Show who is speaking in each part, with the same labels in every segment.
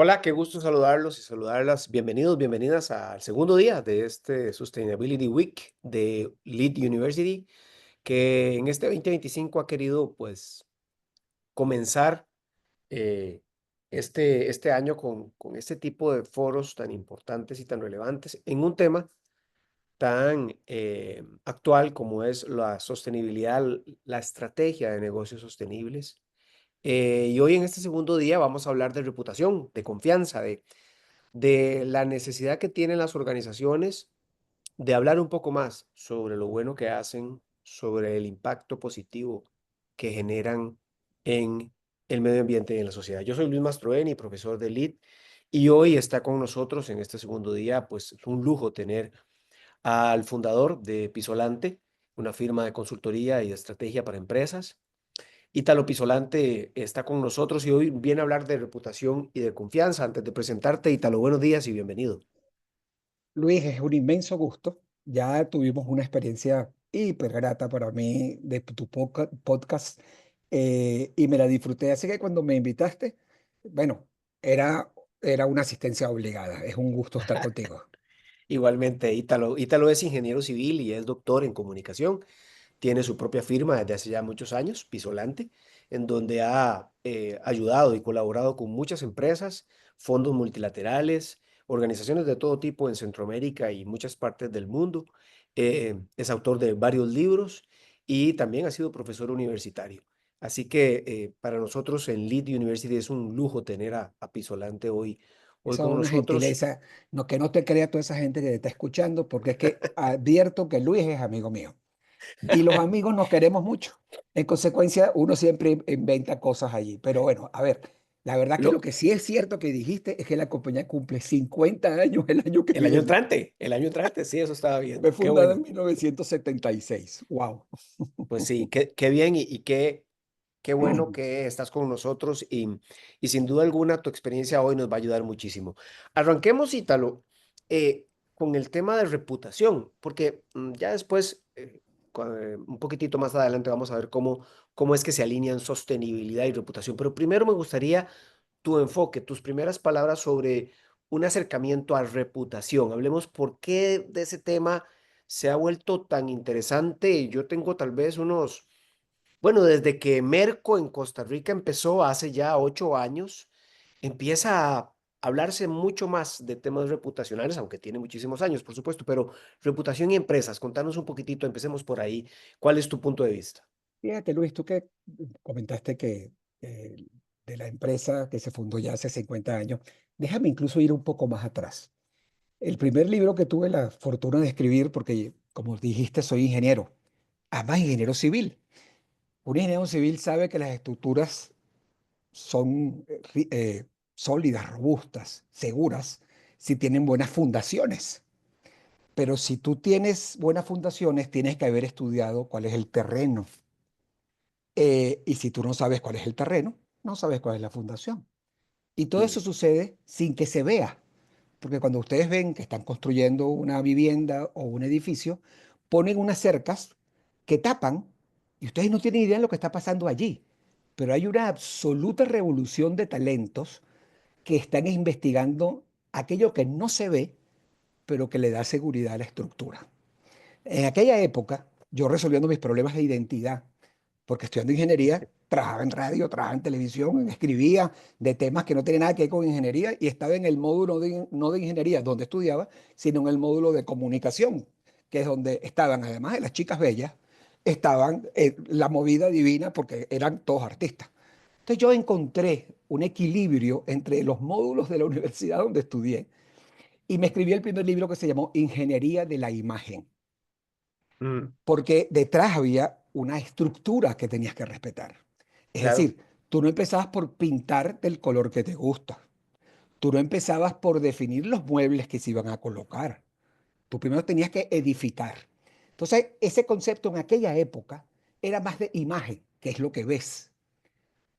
Speaker 1: Hola, qué gusto saludarlos y saludarlas. Bienvenidos, bienvenidas al segundo día de este Sustainability Week de Lead University, que en este 2025 ha querido pues comenzar eh, este año con este tipo de foros tan importantes y tan relevantes en un tema tan actual como es la sostenibilidad, la estrategia de negocios sostenibles. Y hoy en este segundo día vamos a hablar de reputación, de confianza, de la necesidad que tienen las organizaciones de hablar un poco más sobre lo bueno que hacen, sobre el impacto positivo que generan en el medio ambiente y en la sociedad. Yo soy Luis Mastroeni, profesor de LEED, y hoy está con nosotros en este segundo día, pues es un lujo tener al fundador de Pisolante, una firma de consultoría y de estrategia para empresas. Ítalo Pisolante está con nosotros y hoy viene a hablar de reputación y de confianza. Antes de presentarte, Ítalo, buenos días y bienvenido.
Speaker 2: Luis, es un inmenso gusto. Ya tuvimos una experiencia hiper grata para mí de tu podcast y me la disfruté. Así que cuando me invitaste, bueno, era, era una asistencia obligada. Es un gusto estar contigo.
Speaker 1: Igualmente, Ítalo es ingeniero civil y es doctor en comunicación. Tiene su propia firma desde hace ya muchos años, Pisolante, en donde ha ayudado y colaborado con muchas empresas, fondos multilaterales, organizaciones de todo tipo en Centroamérica y muchas partes del mundo. Es autor de varios libros y también ha sido profesor universitario. Así que para nosotros en Lead University es un lujo tener a Pisolante hoy
Speaker 2: Esa es
Speaker 1: con
Speaker 2: una
Speaker 1: nosotros.
Speaker 2: gentileza. No, que no te crea toda esa gente que te está escuchando, porque es que advierto que Luis es amigo mío. Y los amigos nos queremos mucho. En consecuencia, uno siempre inventa cosas allí. Pero bueno, a ver, la verdad que lo
Speaker 1: Lo,
Speaker 2: que sí es cierto que dijiste es que la compañía cumple 50 años el año que viene.
Speaker 1: el año entrante, sí, eso estaba
Speaker 2: Fue
Speaker 1: viendo. Qué
Speaker 2: fundada en
Speaker 1: bueno.
Speaker 2: 1976. Wow.
Speaker 1: Pues sí, qué bien y qué bueno que estás con nosotros y sin duda alguna tu experiencia hoy nos va a ayudar muchísimo. Arranquemos, Ítalo, con el tema de reputación, porque ya después, un poquitito más adelante, vamos a ver cómo es que se alinean sostenibilidad y reputación. Pero primero me gustaría tu enfoque, tus primeras palabras sobre un acercamiento a reputación. Hablemos por qué de ese tema se ha vuelto tan interesante. Yo tengo tal vez bueno, desde que Merco en Costa Rica empezó hace ya 8 años, empieza a hablarse mucho más de temas reputacionales, aunque tiene muchísimos años, por supuesto, pero reputación y empresas. Contanos un poquitito, empecemos por ahí. ¿Cuál es tu punto de vista?
Speaker 2: Fíjate, Luis, tú que comentaste que eh, de la empresa que se fundó ya hace 50 años, déjame incluso ir un poco más atrás. El primer libro que tuve la fortuna de escribir, porque como dijiste, soy ingeniero, además ingeniero civil. Un ingeniero civil sabe que las estructuras son sólidas, robustas, seguras, si tienen buenas fundaciones. Pero si tú tienes buenas fundaciones, tienes que haber estudiado cuál es el terreno. Y si tú no sabes cuál es el terreno, no sabes cuál es la fundación. Y todo eso
Speaker 1: Mm,
Speaker 2: sucede sin que se vea. Porque cuando ustedes ven que están construyendo una vivienda o un edificio, ponen unas cercas que tapan y ustedes no tienen idea de lo que está pasando allí. Pero hay una absoluta revolución de talentos que están investigando aquello que no se ve, pero que le da seguridad a la estructura. En aquella época, yo resolviendo mis problemas de identidad, porque estudiando ingeniería, trabajaba en radio, trabajaba en televisión, escribía de temas que no tenían nada que ver con ingeniería y estaba en el módulo no de ingeniería donde estudiaba, sino en el módulo de comunicación, que es donde estaban, además de las chicas bellas, estaban la movida divina porque eran todos artistas. Entonces yo encontré un equilibrio entre los módulos de la universidad donde estudié y me escribí el primer libro que se llamó Ingeniería de la Imagen,
Speaker 1: Mm,
Speaker 2: porque detrás había una estructura que tenías que respetar. Es
Speaker 1: claro.
Speaker 2: decir, tú no empezabas por pintar del color que te gusta. Tú no empezabas por definir los muebles que se iban a colocar. Tú primero tenías que edificar. Entonces, ese concepto en aquella época era más de imagen, que es lo que ves,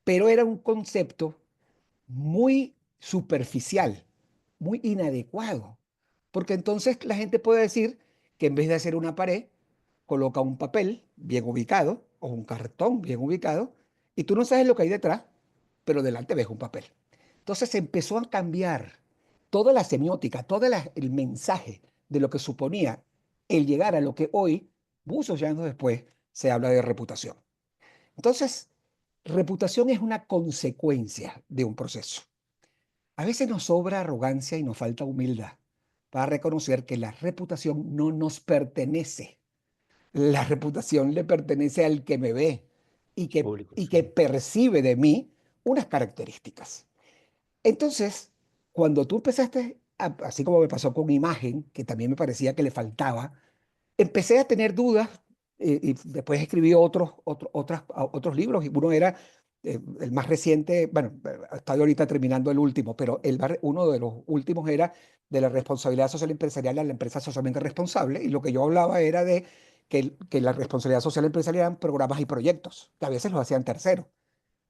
Speaker 2: pero era un concepto muy superficial, muy inadecuado, porque entonces la gente puede decir que en vez de hacer una pared, coloca un papel bien ubicado o un cartón bien ubicado y tú no sabes lo que hay detrás, pero delante ves un papel. Entonces empezó a cambiar toda la semiótica, el mensaje de lo que suponía el llegar a lo que hoy, muchos años después, se habla de reputación. Entonces, reputación es una consecuencia de un proceso. A veces nos sobra arrogancia y nos falta humildad para reconocer que la reputación no nos pertenece. La reputación le pertenece al que me ve
Speaker 1: Público,
Speaker 2: y que
Speaker 1: sí.
Speaker 2: percibe de mí unas características. Entonces, cuando tú empezaste, así como me pasó con imagen, que también me parecía que le faltaba, empecé a tener dudas y después escribí otros libros y uno era el más reciente, bueno, estoy ahorita terminando el último, pero uno de los últimos era de la responsabilidad social empresarial a la empresa socialmente responsable y lo que yo hablaba era de que la responsabilidad social empresarial eran programas y proyectos, que a veces los hacían terceros,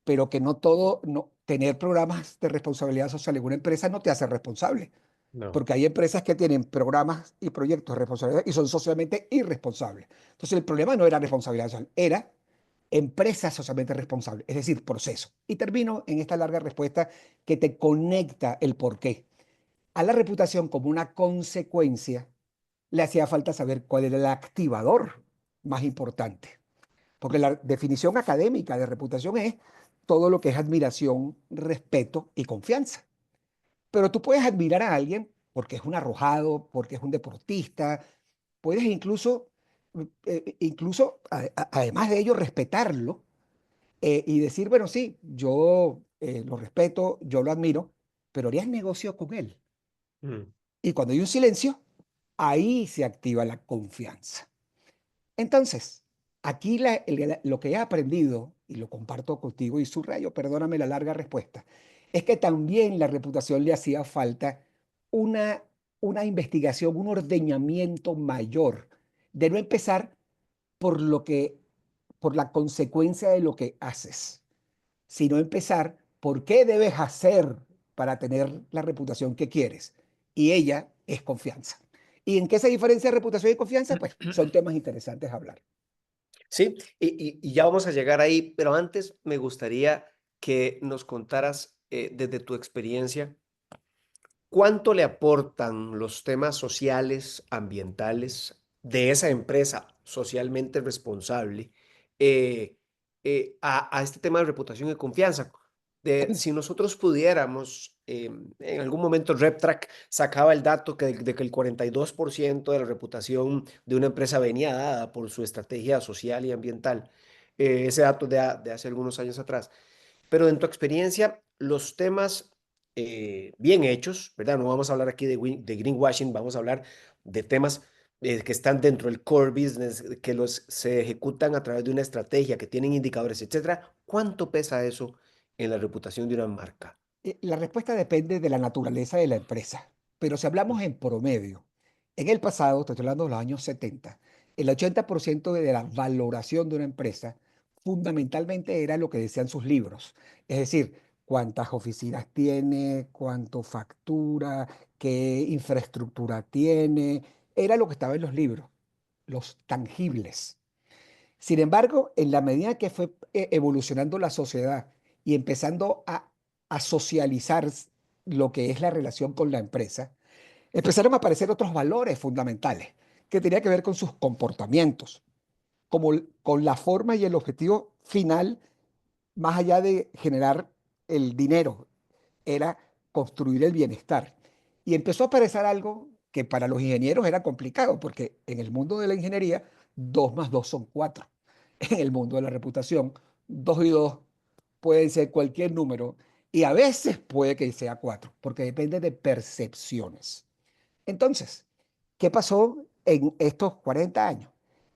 Speaker 2: pero que no todo, no, tener programas de responsabilidad social en una empresa no te hace responsable
Speaker 1: No,
Speaker 2: porque hay empresas que tienen programas y proyectos de responsabilidad y son socialmente irresponsables. Entonces, el problema no era responsabilidad social, era empresa socialmente responsable, es decir, proceso. Y termino en esta larga respuesta que te conecta el porqué. A la reputación como una consecuencia, le hacía falta saber cuál era el activador más importante. Porque la definición académica de reputación es todo lo que es admiración, respeto y confianza. Pero tú puedes admirar a alguien porque es un arrojado, porque es un deportista, puedes incluso además de ello, respetarlo y decir, bueno, sí, yo lo respeto, yo lo admiro, pero harías negocio con él.
Speaker 1: mm,
Speaker 2: Y cuando hay un silencio, ahí se activa la confianza. Entonces, aquí lo que he aprendido, y lo comparto contigo y subrayo, perdóname la larga respuesta, es que también la reputación le hacía falta una, una investigación, un ordeñamiento mayor, de no empezar por por la consecuencia de lo que haces, sino empezar por qué debes hacer para tener la reputación que quieres. Y ella es confianza. ¿Y en qué se diferencia reputación y confianza? Pues son temas interesantes a hablar.
Speaker 1: sí, y ya vamos a llegar ahí, pero antes me gustaría que nos contaras, desde tu experiencia, ¿cuánto le aportan los temas sociales, ambientales de esa empresa socialmente responsable a este tema de reputación y confianza? Si nosotros pudiéramos, en algún momento RepTrak sacaba el dato de que el 42% de la reputación de una empresa venía dada por su estrategia social y ambiental. Ese dato de hace algunos años atrás. Pero en tu experiencia, los temas bien hechos, ¿verdad? No vamos a hablar aquí de greenwashing, vamos a hablar de temas que están dentro del core business, que se ejecutan a través de una estrategia, que tienen indicadores, etcétera. ¿Cuánto pesa eso en la reputación de una marca?
Speaker 2: La respuesta depende de la naturaleza de la empresa, pero si hablamos en promedio, en el pasado, te estoy hablando de los años 70, el 80% de la valoración de una empresa fundamentalmente era lo que decían sus libros, es decir, cuántas oficinas tiene, cuánto factura, qué infraestructura tiene, era lo que estaba en los libros, los tangibles. Sin embargo, en la medida que fue evolucionando la sociedad y empezando a socializar lo que es la relación con la empresa, empezaron a aparecer otros valores fundamentales, que tenía que ver con sus comportamientos, como con la forma y el objetivo final, más allá de generar el dinero, era construir el bienestar. Y empezó a aparecer algo que para los ingenieros era complicado, porque en el mundo de la ingeniería, 2 más 2 son 4. En el mundo de la reputación, 2 y 2 pueden ser cualquier número y a veces puede que sea 4, porque depende de percepciones. Entonces, ¿qué pasó en estos 40 años?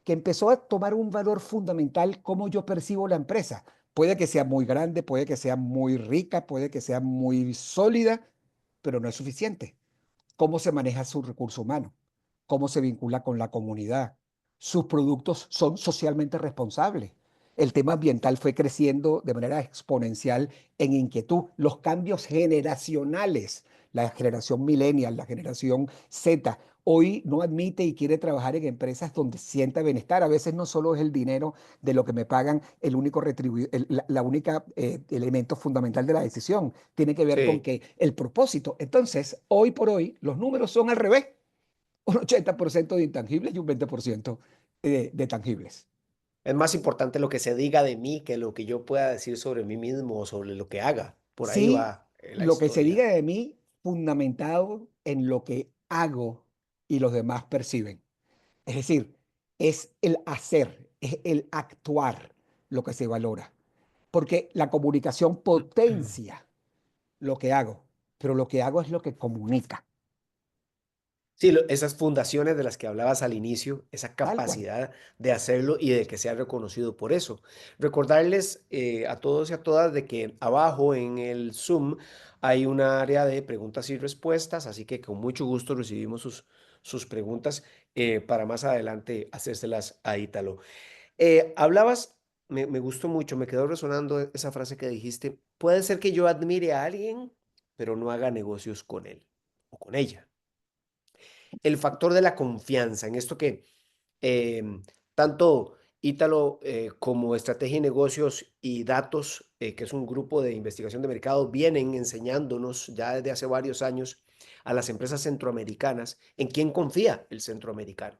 Speaker 2: Que empezó a tomar un valor fundamental cómo yo percibo la empresa. Puede que sea muy grande, puede que sea muy rica, puede que sea muy sólida, pero no es suficiente. Cómo se maneja su recurso humano, cómo se vincula con la comunidad. Sus productos son socialmente responsables. El tema ambiental fue creciendo de manera exponencial en inquietud. Los cambios generacionales, la generación millennial, la generación Z, hoy no admite y quiere trabajar en empresas donde sienta bienestar. A veces no solo es el dinero de lo que me pagan el único la única elemento fundamental de la decisión. Tiene que ver con
Speaker 1: Sí.
Speaker 2: que el propósito. Entonces, hoy por hoy, los números son al revés. Un 80% de intangibles y un 20% de tangibles.
Speaker 1: Es más importante lo que se diga de mí que lo que yo pueda decir sobre mí mismo o sobre lo que haga. Por ahí
Speaker 2: Sí,
Speaker 1: va la
Speaker 2: lo que se diga
Speaker 1: historia.
Speaker 2: de mí fundamentado en lo que hago y los demás perciben. Es decir, es el hacer, es el actuar lo que se valora. Porque la comunicación potencia lo que hago, pero lo que hago es lo que comunica,
Speaker 1: Sí, esas fundaciones de las que hablabas al inicio, esa
Speaker 2: tal cual.
Speaker 1: capacidad de hacerlo y de que sea reconocido por eso. Recordarles a todos y a todas de que abajo en el Zoom hay un área de preguntas y respuestas, así que con mucho gusto recibimos sus preguntas para más adelante hacérselas a Ítalo. Hablabas, me gustó mucho, me quedó resonando esa frase que dijiste, puede ser que yo admire a alguien, pero no haga negocios con él o con ella. El factor de la confianza, en esto que tanto Ítalo como Estrategia y Negocios y Datos, que es un grupo de investigación de mercado, vienen enseñándonos ya desde hace varios años a las empresas centroamericanas en quién confía el centroamericano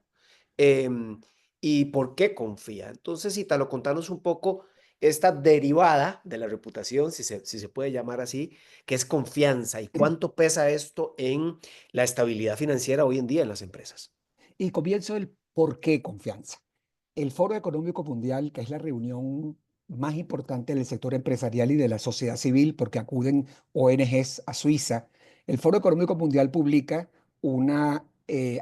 Speaker 1: em, y por qué confía. Entonces, Ítalo, contanos un poco esta derivada de la reputación, si se puede llamar así, que es confianza y cuánto pesa esto en la estabilidad financiera hoy en día en las empresas.
Speaker 2: Y comienzo el por qué confianza. El Foro Económico Mundial, que es la reunión más importante del sector empresarial y de la sociedad civil, porque acuden ONGs a Suiza, el Foro Económico Mundial publica una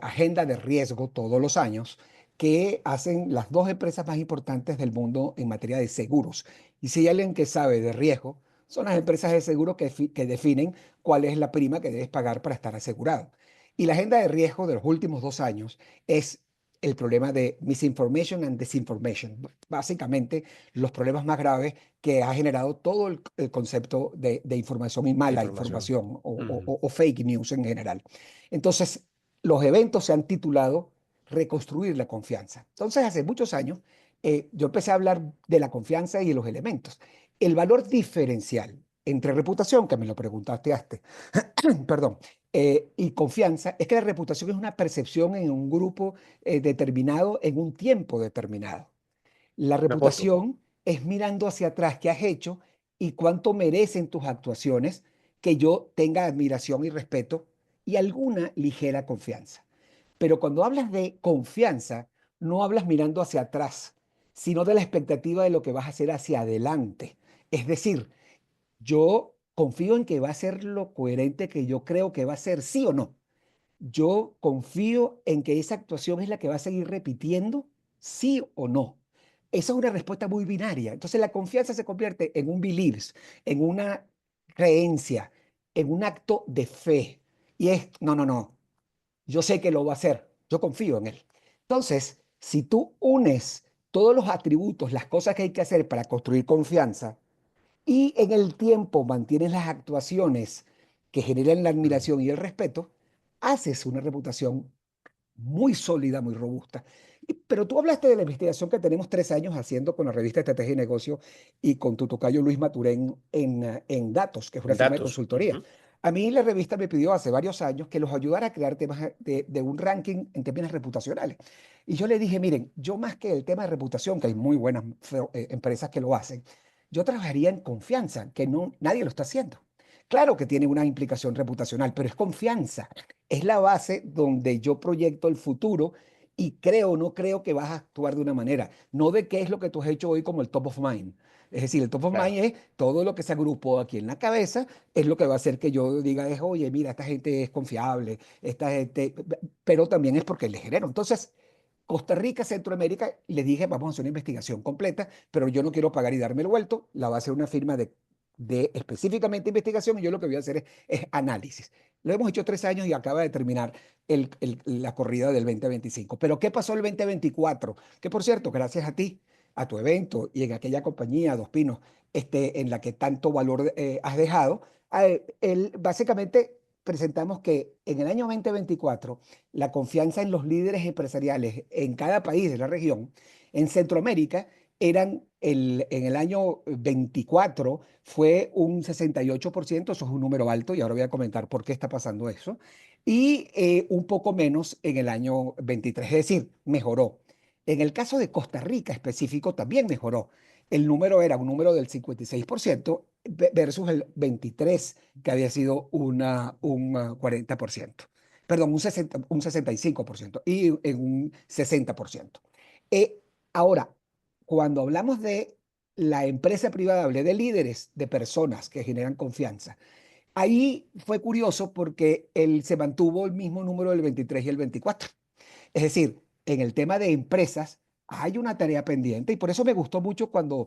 Speaker 2: agenda de riesgo todos los años que hacen las dos empresas más importantes del mundo en materia de seguros. Y si hay alguien que sabe de riesgo, son las empresas de seguro que definen cuál es la prima que debes pagar para estar asegurado. Y la agenda de riesgo de los últimos 2 años es el problema de misinformation and disinformation. Básicamente, los problemas más graves que ha generado todo el concepto de información y
Speaker 1: De
Speaker 2: mala
Speaker 1: información.
Speaker 2: información
Speaker 1: Ujú.
Speaker 2: o fake news en general. Entonces, los eventos se han titulado Reconstruir la confianza. Entonces, hace muchos años, yo empecé a hablar de la confianza y de los elementos. El valor diferencial entre reputación, que me lo preguntaste antes, perdón, y confianza, es que la reputación es una percepción en un grupo determinado, en un tiempo determinado. La
Speaker 1: Una foto.
Speaker 2: reputación es mirando hacia atrás qué has hecho y cuánto merecen tus actuaciones, que yo tenga admiración y respeto y alguna ligera confianza. Pero cuando hablas de confianza, no hablas mirando hacia atrás, sino de la expectativa de lo que vas a hacer hacia adelante. Es decir, yo confío en que va a ser lo coherente que yo creo que va a ser, sí o no. Yo confío en que esa actuación es la que va a seguir repitiendo, sí o no. Esa es una respuesta muy binaria. Entonces la confianza se convierte en un beliefs, en una creencia, en un acto de fe. Y es, no, no, no, yo sé que lo va a hacer, yo confío en él. Entonces, si tú unes todos los atributos, las cosas que hay que hacer para construir confianza, y en el tiempo mantienes las actuaciones que generan la
Speaker 1: Mm.
Speaker 2: admiración y el respeto, haces una reputación muy sólida, muy robusta. Pero tú hablaste de la investigación que tenemos 3 años haciendo con la revista Estrategia y Negocio y con tu tocayo Luis Maturén en Datos, que es una
Speaker 1: En
Speaker 2: firma de
Speaker 1: datos.
Speaker 2: consultoría.
Speaker 1: Ujú.
Speaker 2: A mí la revista me pidió hace varios años que los ayudara a crear temas de un ranking en términos reputacionales. Y yo le dije, miren, yo más que el tema de reputación, que hay muy buenas empresas que lo hacen, yo trabajaría en confianza, que no, nadie lo está haciendo. Claro que tiene una implicación reputacional, pero es confianza. Es la base donde yo proyecto el futuro y creo o no creo que vas a actuar de una manera, no de qué es lo que tú has hecho hoy como el top of mind. Es decir, el top of mind
Speaker 1: Claro.
Speaker 2: es todo lo que se agrupó aquí en la cabeza es lo que va a hacer que yo diga es, oye, mira, esta gente es confiable, esta gente, pero también es porque le genero. Entonces, Costa Rica, Centroamérica, le dije, vamos a hacer una investigación completa, pero yo no quiero pagar y darme el vuelto, la va a hacer una firma de específicamente investigación y yo lo que voy a hacer es análisis. Lo hemos hecho 3 años y acaba de terminar la corrida del 2025. Pero ¿qué pasó el 2024? Que por cierto, gracias a ti, a tu evento y en aquella compañía, Dos Pinos, en la que tanto valor has dejado, básicamente presentamos que en el año 2024 la confianza en los líderes empresariales en cada país de la región, en Centroamérica, en el año 24 fue un 68%, eso es un número alto y ahora voy a comentar por qué está pasando eso, y un poco menos en el año 23, es decir, mejoró. En el caso de Costa Rica específico también mejoró. El número era un número del 56% versus el 23% que había sido un 40%. Perdón, un 65% y en un 60%. Eh, Ahora, cuando hablamos de la empresa privada, hablé de líderes, de personas que generan confianza. Ahí fue curioso porque se mantuvo el mismo número del 23 y el 24. Es decir, en el tema de empresas hay una tarea pendiente y por eso me gustó mucho cuando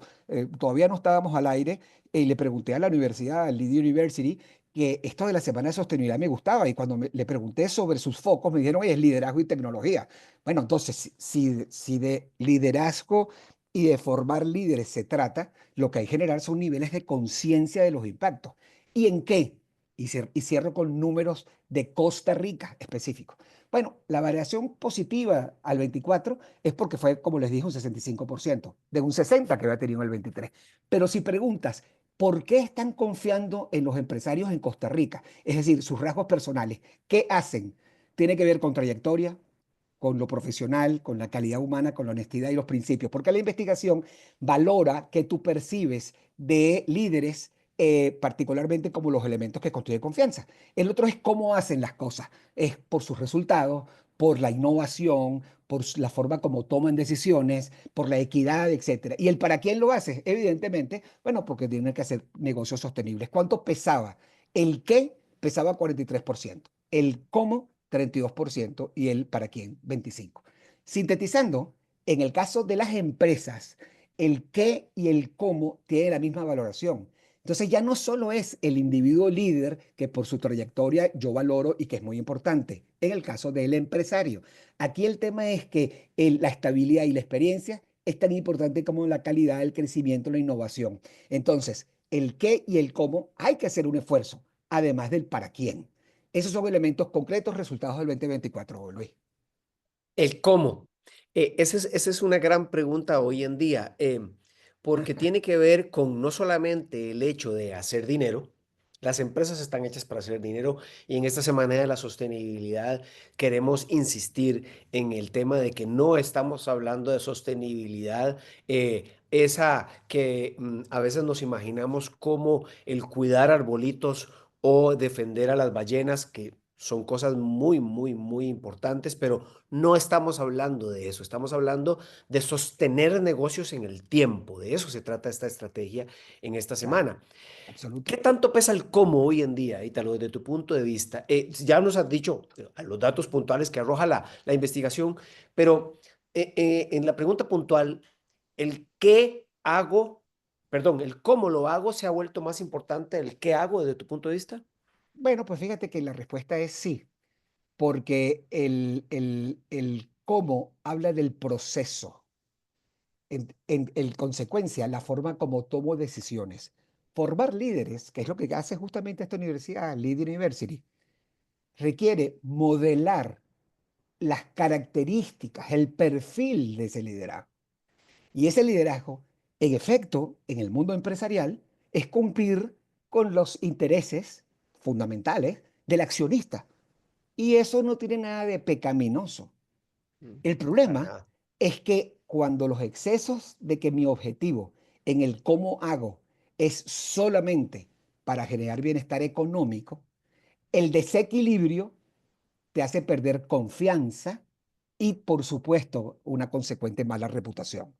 Speaker 2: todavía no estábamos al aire y le pregunté a la universidad, al Lead University, que esto de la Semana de Sostenibilidad me gustaba y cuando le pregunté sobre sus focos me dijeron, oye, es liderazgo y tecnología. Bueno, entonces, si de liderazgo y de formar líderes se trata, lo que hay que generar son niveles de conciencia de los impactos. ¿Y en qué? Y cierro con números de Costa Rica específicos. Bueno, la variación positiva al 24 es porque fue, como les dije, un 65%, de un 60% que había tenido el 23. Pero si preguntas, ¿por qué están confiando en los empresarios en Costa Rica? Es decir, sus rasgos personales, ¿qué hacen? Tiene que ver con trayectoria, con lo profesional, con la calidad humana, con la honestidad y los principios, porque la investigación valora que tú percibes de líderes, particularmente como los elementos que construyen confianza. El otro es cómo hacen las cosas, es por sus resultados, por la innovación, por la forma como toman decisiones, por la equidad, etcétera. ¿Y el para quién lo hace? Evidentemente, bueno, porque tienen que hacer negocios sostenibles. ¿Cuánto pesaba? El qué pesaba 43%, el cómo 32% y el para quién 25%. Sintetizando, en el caso de las empresas, el qué y el cómo tienen la misma valoración. Entonces ya no solo es el individuo líder que por su trayectoria yo valoro y que es muy importante, en el caso del empresario. Aquí el tema es que la estabilidad y la experiencia es tan importante como la calidad, el crecimiento, la innovación. Entonces, el qué y el cómo hay que hacer un esfuerzo, además del para quién. Esos son elementos concretos, resultados del 2024, Luis.
Speaker 1: El cómo. Esa es una gran pregunta hoy en día, porque tiene que ver con no solamente el hecho de hacer dinero. Las empresas están hechas para hacer dinero y en esta semana de la sostenibilidad queremos insistir en el tema de que no estamos hablando de sostenibilidad, esa que a veces nos imaginamos como el cuidar arbolitos o defender a las ballenas, que son cosas muy, muy, muy importantes, pero no estamos hablando de eso, estamos hablando de sostener negocios en el tiempo. De eso se trata esta estrategia en esta
Speaker 2: Claro,
Speaker 1: semana. ¿Qué
Speaker 2: absoluto.
Speaker 1: tanto pesa el cómo hoy en día, Ítalo, desde tu punto de vista? Ya nos has dicho los datos puntuales que arroja la investigación, pero en la pregunta puntual, el qué hago, perdón, el cómo lo hago se ha vuelto más importante el qué hago desde tu punto de vista.
Speaker 2: Bueno, pues fíjate que la respuesta es sí, porque el cómo habla del proceso. En consecuencia, la forma como tomo decisiones. Formar líderes, que es lo que hace justamente esta universidad, Lead University, requiere modelar las características, el perfil de ese liderazgo. Y ese liderazgo, en efecto, en el mundo empresarial, es cumplir con los intereses fundamentales del accionista. Y eso no tiene nada de pecaminoso.
Speaker 1: Mm,
Speaker 2: El
Speaker 1: para
Speaker 2: problema
Speaker 1: nada.
Speaker 2: es que cuando los excesos de que mi objetivo en el cómo hago es solamente para generar bienestar económico, el desequilibrio te hace perder confianza y, por supuesto, una consecuente mala reputación.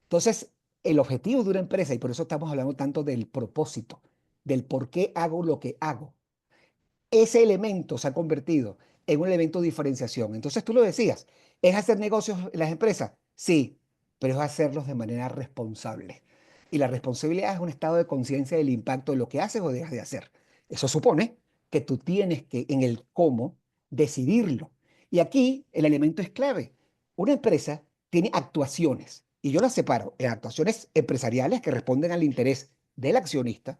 Speaker 2: Entonces, el objetivo de una empresa, y por eso estamos hablando tanto del propósito, del por qué hago lo que hago, ese elemento se ha convertido en un elemento de diferenciación. Entonces tú lo decías, ¿es hacer negocios en las empresas? Sí, pero es hacerlos de manera responsable. Y la responsabilidad es un estado de conciencia del impacto de lo que haces o dejas de hacer. Eso supone que tú tienes que, en el cómo, decidirlo. Y aquí el elemento es clave. Una empresa tiene actuaciones, y yo las separo en actuaciones empresariales que responden al interés del accionista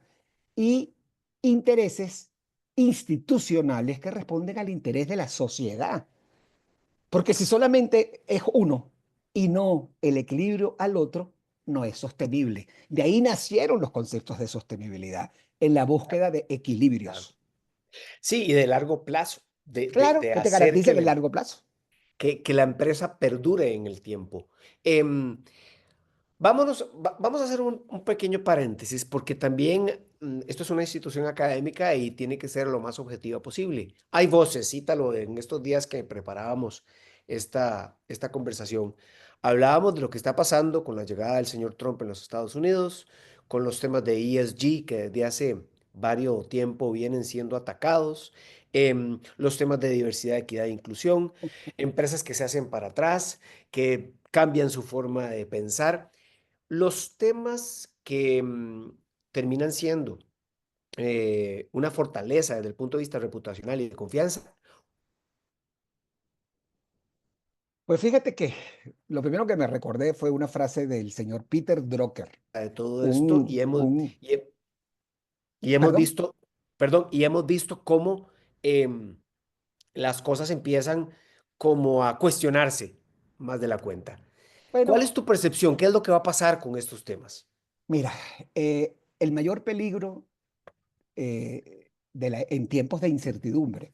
Speaker 2: y intereses institucionales que responden al interés de la sociedad. Porque si solamente es uno y no el equilibrio al otro, no es sostenible. De ahí nacieron los conceptos de sostenibilidad, en la búsqueda de
Speaker 1: Claro.
Speaker 2: equilibrios.
Speaker 1: Sí, y de largo plazo,
Speaker 2: Claro,
Speaker 1: de
Speaker 2: que te
Speaker 1: hacer que
Speaker 2: garanticen el largo plazo.
Speaker 1: que la empresa perdure en el tiempo. Vamos a hacer un pequeño paréntesis porque también esto es una institución académica y tiene que ser lo más objetiva posible. Hay voces, cítalo, en estos días que preparábamos esta conversación. Hablábamos de lo que está pasando con la llegada del señor Trump en los Estados Unidos, con los temas de ESG que desde hace varios tiempo vienen siendo atacados, los temas de diversidad, equidad e inclusión, empresas que se hacen para atrás, que cambian su forma de pensar. Los temas que terminan siendo una fortaleza desde el punto de vista reputacional y de confianza
Speaker 2: Pues fíjate que lo primero que me recordé fue una frase del señor Peter Drucker,
Speaker 1: de todo esto
Speaker 2: un, un,
Speaker 1: y hemos
Speaker 2: perdón,
Speaker 1: visto, perdón, y hemos visto cómo em, las cosas empiezan como a cuestionarse más de la cuenta. ¿Cuál
Speaker 2: bueno,
Speaker 1: es tu percepción? ¿Qué es lo que va a pasar con estos temas?
Speaker 2: mira, el mayor peligro en tiempos de incertidumbre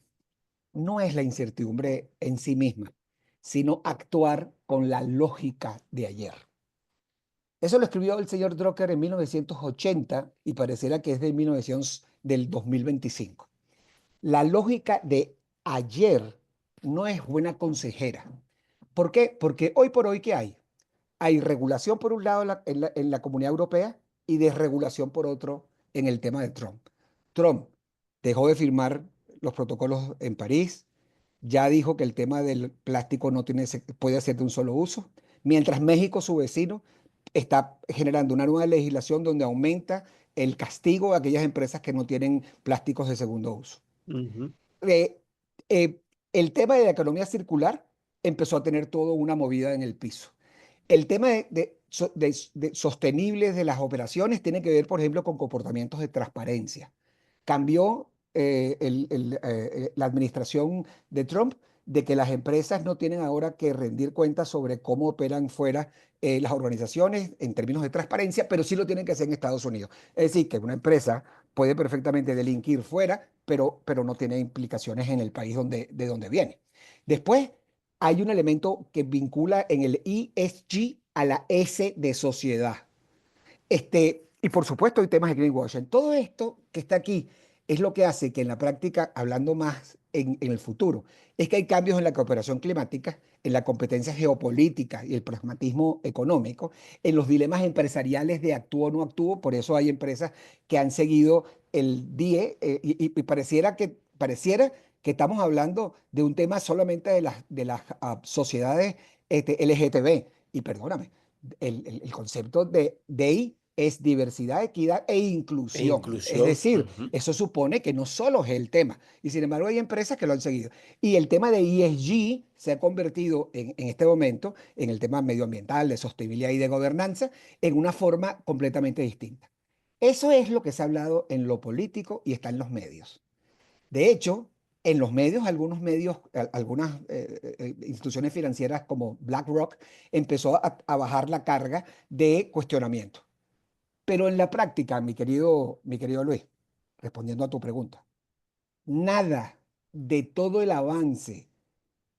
Speaker 2: no es la incertidumbre en sí misma, sino actuar con la lógica de ayer. Eso lo escribió el señor Drucker en 1980 y pareciera que es de 1900, del 2025. La lógica de ayer no es buena consejera. ¿Por qué? Porque hoy por hoy, ¿qué hay? Hay regulación por un lado en la Comunidad Europea y desregulación por otro en el tema de Trump. Trump dejó de firmar los protocolos en París, ya dijo que el tema del plástico no tiene, puede ser de un solo uso, mientras México, su vecino, está generando una nueva legislación donde aumenta el castigo a aquellas empresas que no tienen plásticos de segundo uso.
Speaker 1: Ujú.
Speaker 2: Eh, eh, el tema de la economía circular empezó a tener toda una movida en el piso. El tema de sostenibles de las operaciones tiene que ver, por ejemplo, con comportamientos de transparencia. Cambió la administración de Trump de que las empresas no tienen ahora que rendir cuentas sobre cómo operan fuera las organizaciones en términos de transparencia, pero sí lo tienen que hacer en Estados Unidos. Es decir, que una empresa puede perfectamente delinquir fuera, pero no tiene implicaciones en el país de donde viene. Después, hay un elemento que vincula en el ESG a la S de sociedad. Y por supuesto hay temas de greenwashing. Todo esto que está aquí es lo que hace que en la práctica, hablando más en el futuro, es que hay cambios en la cooperación climática, en la competencia geopolítica y el pragmatismo económico, en los dilemas empresariales de actúo o no actúo. Por eso hay empresas que han seguido el DIE y pareciera que estamos hablando de un tema solamente de las sociedades LGTB. Y perdóname, el concepto de DEI es diversidad, equidad e
Speaker 1: E
Speaker 2: inclusión. Es
Speaker 1: inclusión.
Speaker 2: decir,
Speaker 1: Ujú.
Speaker 2: eso supone que no solo es el tema. Y sin embargo, hay empresas que lo han seguido. Y el tema de ESG se ha convertido en este momento, en el tema medioambiental, de sostenibilidad y de gobernanza, en una forma completamente distinta. Eso es lo que se ha hablado en lo político y está en los medios. De hecho, en los medios, algunas instituciones financieras como BlackRock empezó a bajar la carga de cuestionamiento. Pero en la práctica, mi querido Luis, respondiendo a tu pregunta, nada de todo el avance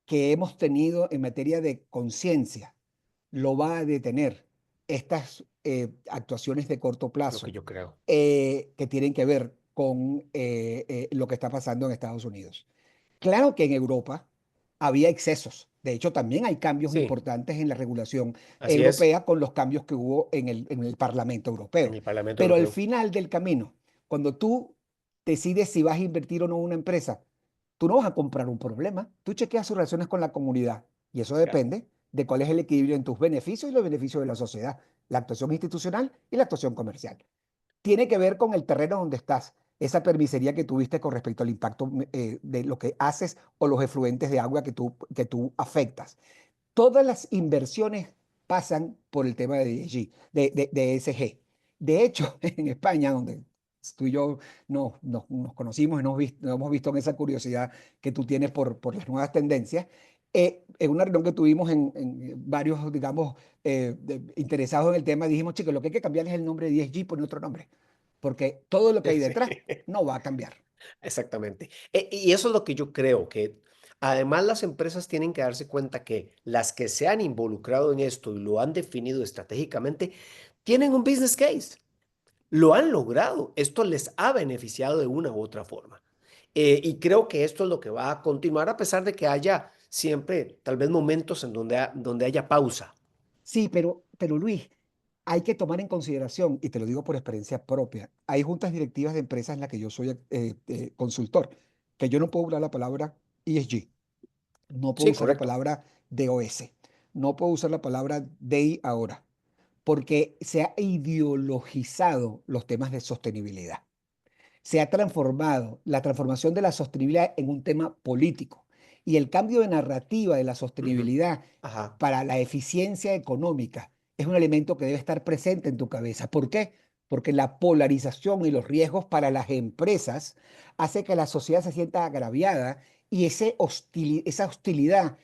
Speaker 2: que hemos tenido en materia de conciencia lo va a detener estas actuaciones de corto
Speaker 1: lo que
Speaker 2: plazo
Speaker 1: yo creo.
Speaker 2: que tienen que ver con lo que está pasando en Estados Unidos. Claro que en Europa había excesos. De hecho, también hay cambios
Speaker 1: Sí,
Speaker 2: importantes en la regulación
Speaker 1: así es,
Speaker 2: europea con los cambios que hubo en el Parlamento
Speaker 1: en
Speaker 2: Europeo.
Speaker 1: el Parlamento
Speaker 2: Pero al
Speaker 1: Europeo.
Speaker 2: final del camino, cuando tú decides si vas a invertir o no en una empresa, tú no vas a comprar un problema. Tú chequeas sus relaciones con la comunidad y eso
Speaker 1: Claro.
Speaker 2: depende de cuál es el equilibrio en tus beneficios y los beneficios de la sociedad, la actuación institucional y la actuación comercial. Tiene que ver con el terreno donde estás, esa permisería que tuviste con respecto al impacto de lo que haces o los efluentes de agua que tú afectas. Todas las inversiones pasan por el tema de ESG, de ESG. De hecho, en España, donde tú y yo nos conocimos y nos hemos visto en esa curiosidad que tú tienes por las nuevas tendencias, en una reunión que tuvimos en varios, digamos, interesados en el tema, dijimos, chicos, lo que hay que cambiar es el nombre de ESG por otro nombre, porque todo lo que hay
Speaker 1: Sí.
Speaker 2: detrás no va a cambiar.
Speaker 1: Exactamente. Y eso es lo que yo creo, que además las empresas tienen que darse cuenta que las que se han involucrado en esto y lo han definido estratégicamente, tienen un business case, lo han logrado, esto les ha beneficiado de una u otra forma. Y creo que esto es lo que va a continuar a pesar de que haya siempre tal vez momentos en donde haya pausa.
Speaker 2: Sí, pero Luis, hay que tomar en consideración, y te lo digo por experiencia propia, hay juntas directivas de empresas en las que yo soy consultor, que yo no puedo usar la palabra ESG, no puedo
Speaker 1: Sí,
Speaker 2: usar la
Speaker 1: correcto.
Speaker 2: palabra DOS, no puedo usar la palabra DEI ahora, porque se ha ideologizado los temas de sostenibilidad. Se ha transformado la transformación de la sostenibilidad en un tema político y el cambio de narrativa de la
Speaker 1: Ujú.
Speaker 2: sostenibilidad
Speaker 1: Ajá,
Speaker 2: para la eficiencia económica es un elemento que debe estar presente en tu cabeza. ¿Por qué? Porque la polarización y los riesgos para las empresas hace que la sociedad se sienta agraviada y esa hostilidad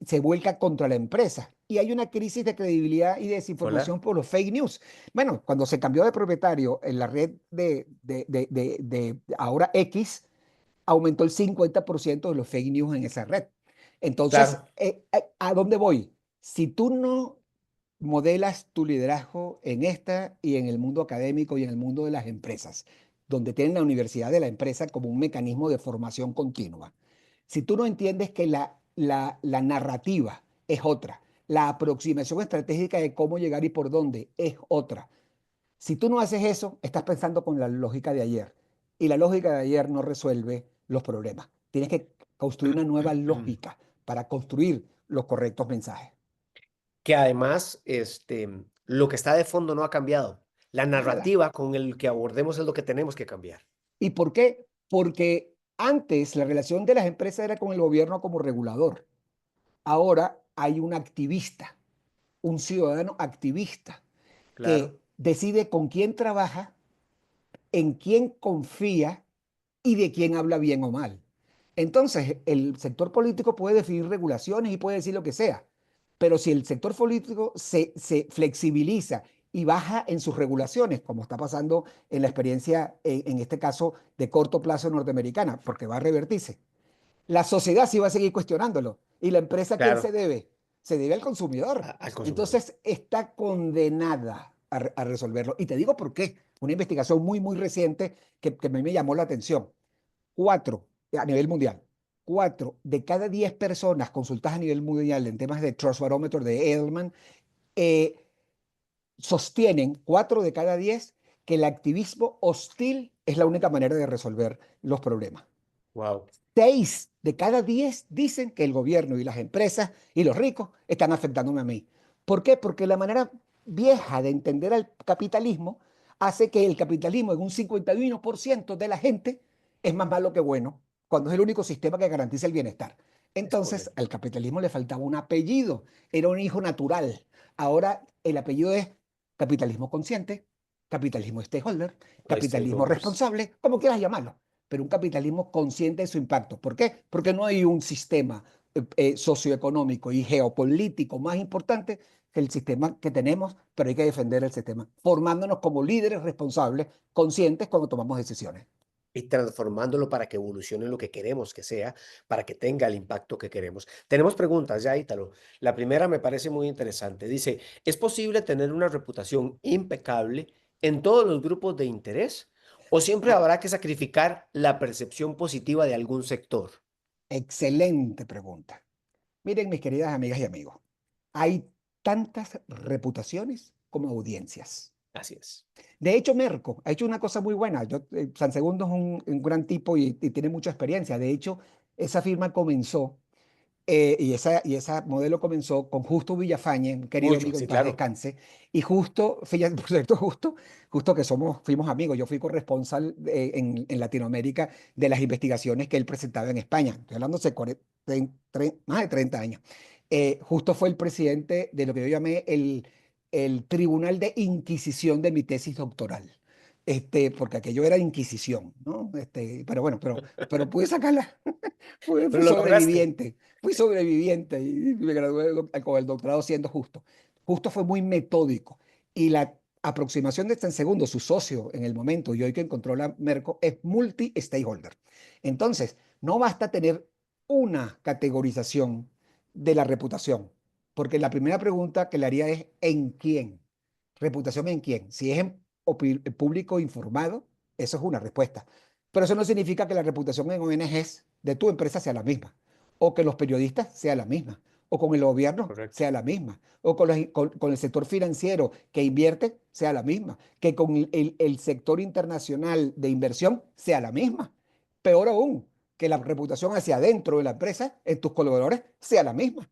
Speaker 2: se vuelca contra la empresa. Y hay una crisis de credibilidad y
Speaker 1: hola.
Speaker 2: desinformación por los fake news. Bueno, cuando se cambió de propietario en la red de ahora X, aumentó el 50% de los fake news en esa red. Entonces,
Speaker 1: Claro,
Speaker 2: ¿a dónde voy? Si tú no modelas tu liderazgo en esta y en el mundo académico y en el mundo de las empresas, donde tienen la universidad de la empresa como un mecanismo de formación continua, si tú no entiendes que la narrativa es otra, la aproximación estratégica de cómo llegar y por dónde es otra, si tú no haces eso, estás pensando con la lógica de ayer. Y la lógica de ayer no resuelve los problemas. Tienes que construir una nueva lógica para construir los correctos mensajes.
Speaker 1: que además lo que está de fondo no ha cambiado. La
Speaker 2: Nada.
Speaker 1: narrativa con el que abordemos es lo que tenemos que cambiar.
Speaker 2: ¿Y por qué? Porque antes la relación de las empresas era con el gobierno como regulador. Ahora hay un activista, un ciudadano activista que
Speaker 1: Claro,
Speaker 2: decide con quién trabaja, en quién confía y de quién habla bien o mal. Entonces, el sector político puede definir regulaciones y puede decir lo que sea, pero si el sector político se flexibiliza y baja en sus regulaciones, como está pasando en la experiencia, en este caso, de corto plazo norteamericana, porque va a revertirse, la sociedad sí va a seguir cuestionándolo. ¿Y la empresa a quién se
Speaker 1: claro,
Speaker 2: debe? Se debe al consumidor.
Speaker 1: al consumidor.
Speaker 2: Entonces está condenada a resolverlo. Y te digo por qué. Una investigación muy reciente que a mí me llamó la atención. Cuatro, a nivel mundial, 4 de cada 10 personas consultadas a nivel mundial en temas de Trust Barometer de Edelman eh, sostienen, 4 de cada 10, que el activismo hostil es la única manera de resolver los problemas.
Speaker 1: Wow,
Speaker 2: 6 de cada 10 dicen que el gobierno y las empresas y los ricos están afectándome a mí. ¿Por qué? Porque la manera vieja de entender al capitalismo hace que el capitalismo en un 51% de la gente es más malo que bueno, cuando es el único sistema que garantiza el bienestar.
Speaker 1: es
Speaker 2: Entonces,
Speaker 1: correcto.
Speaker 2: al capitalismo le faltaba un apellido, era un hijo natural. Ahora el apellido es capitalismo consciente, capitalismo stakeholder, capitalismo
Speaker 1: Stakeholders.
Speaker 2: responsable, como quieras llamarlo, pero un capitalismo consciente de su impacto. ¿Por qué? Porque no hay un sistema socioeconómico y geopolítico más importante que el sistema que tenemos, pero hay que defender el sistema, formándonos como líderes responsables, conscientes cuando tomamos decisiones.
Speaker 1: y transformándolo para que evolucione en lo que queremos que sea, para que tenga el impacto que queremos. Tenemos preguntas ya, Ítalo. La primera me parece muy interesante. Dice, ¿es posible tener una reputación impecable en todos los grupos de interés? ¿O siempre
Speaker 2: Ah,
Speaker 1: habrá que sacrificar la percepción positiva de algún sector?
Speaker 2: excelente pregunta. Miren, mis queridas amigas y amigos, hay tantas reputaciones como audiencias.
Speaker 1: Así es.
Speaker 2: De hecho, Merco ha hecho una cosa muy buena. San Segundo es un gran tipo y tiene mucha experiencia. De hecho, esa firma comenzó y esa modelo comenzó con Justo Villafañe, un querido
Speaker 1: Mucho,
Speaker 2: amigo en
Speaker 1: sí,
Speaker 2: paz
Speaker 1: claro.
Speaker 2: descanse. Y justo, fíjate, por cierto, justo que fuimos amigos. Yo fui corresponsal en Latinoamérica de las investigaciones que él presentaba en España. Estoy hablando hace más de 30 años. Justo fue el presidente de lo que yo llamé el Tribunal de Inquisición de mi tesis doctoral. Porque aquello era Inquisición, ¿no? Pero bueno, pero pude sacarla. Fui
Speaker 1: Pero lo lograste.
Speaker 2: sobreviviente y me gradué con el doctorado siendo justo. Justo fue muy metódico y la aproximación de este segundo, su socio en el momento y hoy que encontró la Merco, es multi-stakeholder. Entonces, no basta tener una categorización de la reputación, porque la primera pregunta que le haría es ¿en quién? ¿Reputación en quién? Si es en público informado, eso es una respuesta. Pero eso no significa que la reputación en ONGs de tu empresa sea la misma, o que los periodistas sea la misma, o con el gobierno
Speaker 1: Correcto.
Speaker 2: sea la misma, o con el sector financiero que invierte sea la misma, que con el sector internacional de inversión sea la misma. Peor aún, que la reputación hacia adentro de la empresa, en tus colaboradores, sea la misma.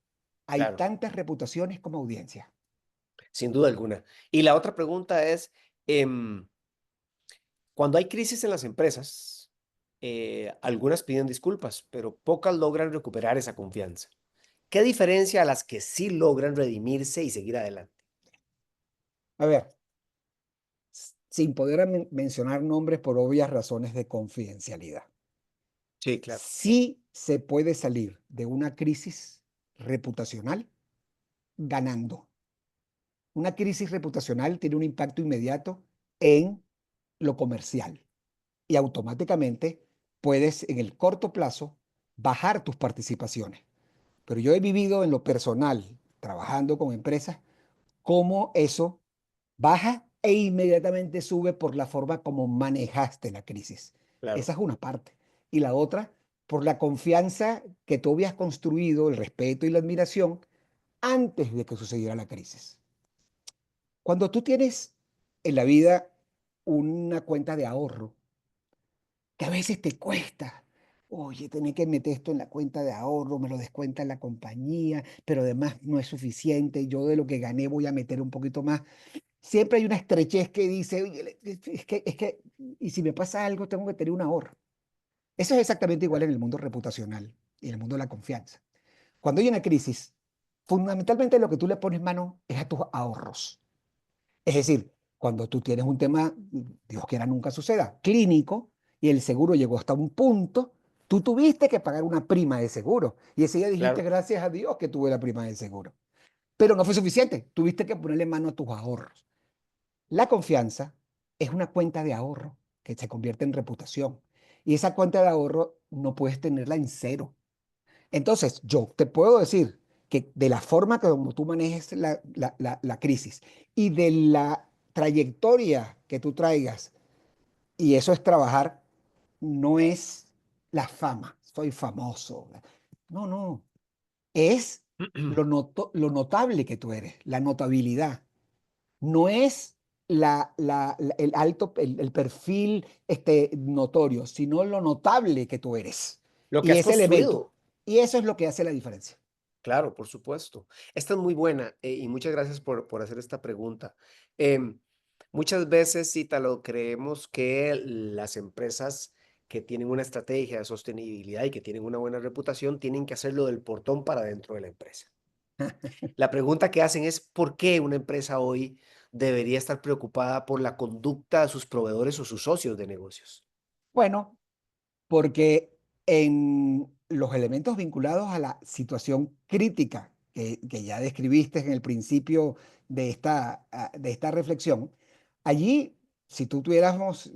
Speaker 2: Hay
Speaker 1: Claro,
Speaker 2: tantas reputaciones como audiencia.
Speaker 1: sin duda alguna. Y la otra pregunta es, em, cuando hay crisis en las empresas, algunas piden disculpas, pero pocas logran recuperar esa confianza. ¿Qué diferencia a las que sí logran redimirse y seguir adelante?
Speaker 2: A ver, sin poder mencionar nombres por obvias razones de confidencialidad.
Speaker 1: Sí, claro,
Speaker 2: Sí se puede salir de una crisis reputacional ganando. Una crisis reputacional tiene un impacto inmediato en lo comercial y automáticamente puedes en el corto plazo bajar tus participaciones. Pero yo he vivido en lo personal, trabajando con empresas, cómo eso baja e inmediatamente sube por la forma como manejaste la crisis.
Speaker 1: claro.
Speaker 2: Esa es una parte. Y la otra, por la confianza que tú habías construido, el respeto y la admiración antes de que sucediera la crisis. Cuando tú tienes en la vida una cuenta de ahorro, que a veces te cuesta, oye, tener que meter esto en la cuenta de ahorro, me lo descuenta la compañía, pero además no es suficiente, yo de lo que gané voy a meter un poquito más. Siempre hay una estrechez que dice, "Oye, y si me pasa algo, tengo que tener un ahorro". Eso es exactamente igual en el mundo reputacional y en el mundo de la confianza. Cuando hay una crisis, fundamentalmente lo que tú le pones mano es a tus ahorros. Es decir, cuando tú tienes un tema, Dios quiera nunca suceda, clínico, y el seguro llegó hasta un punto, tú tuviste que pagar una prima de seguro. Y ese día dijiste,
Speaker 1: Claro,
Speaker 2: gracias a Dios que tuve la prima de seguro. Pero no fue suficiente, tuviste que ponerle mano a tus ahorros. La confianza es una cuenta de ahorro que se convierte en reputación. Y esa cuenta de ahorro no puedes tenerla en cero. Entonces, yo te puedo decir que de la forma que como tú manejes la crisis y de la trayectoria que tú traigas, y eso es trabajar, no es la fama, soy famoso. No, no, es lo notable que tú eres, la notabilidad. No es el alto, el perfil notorio, sino lo notable que tú eres.
Speaker 1: lo que
Speaker 2: Y
Speaker 1: has
Speaker 2: ese elemento.
Speaker 1: construido.
Speaker 2: Y eso es lo que hace la diferencia.
Speaker 1: Claro, por supuesto. Esta es muy buena y muchas gracias por hacer esta pregunta. Em, Muchas veces, Ítalo, creemos que las empresas que tienen una estrategia de sostenibilidad y que tienen una buena reputación tienen que hacerlo del portón para dentro de la empresa. La pregunta que hacen es, ¿por qué una empresa hoy debería estar preocupada por la conducta de sus proveedores o sus socios de negocios?
Speaker 2: Bueno, porque en los elementos vinculados a la situación crítica que ya describiste en el principio de esta reflexión, allí, si tuviéramos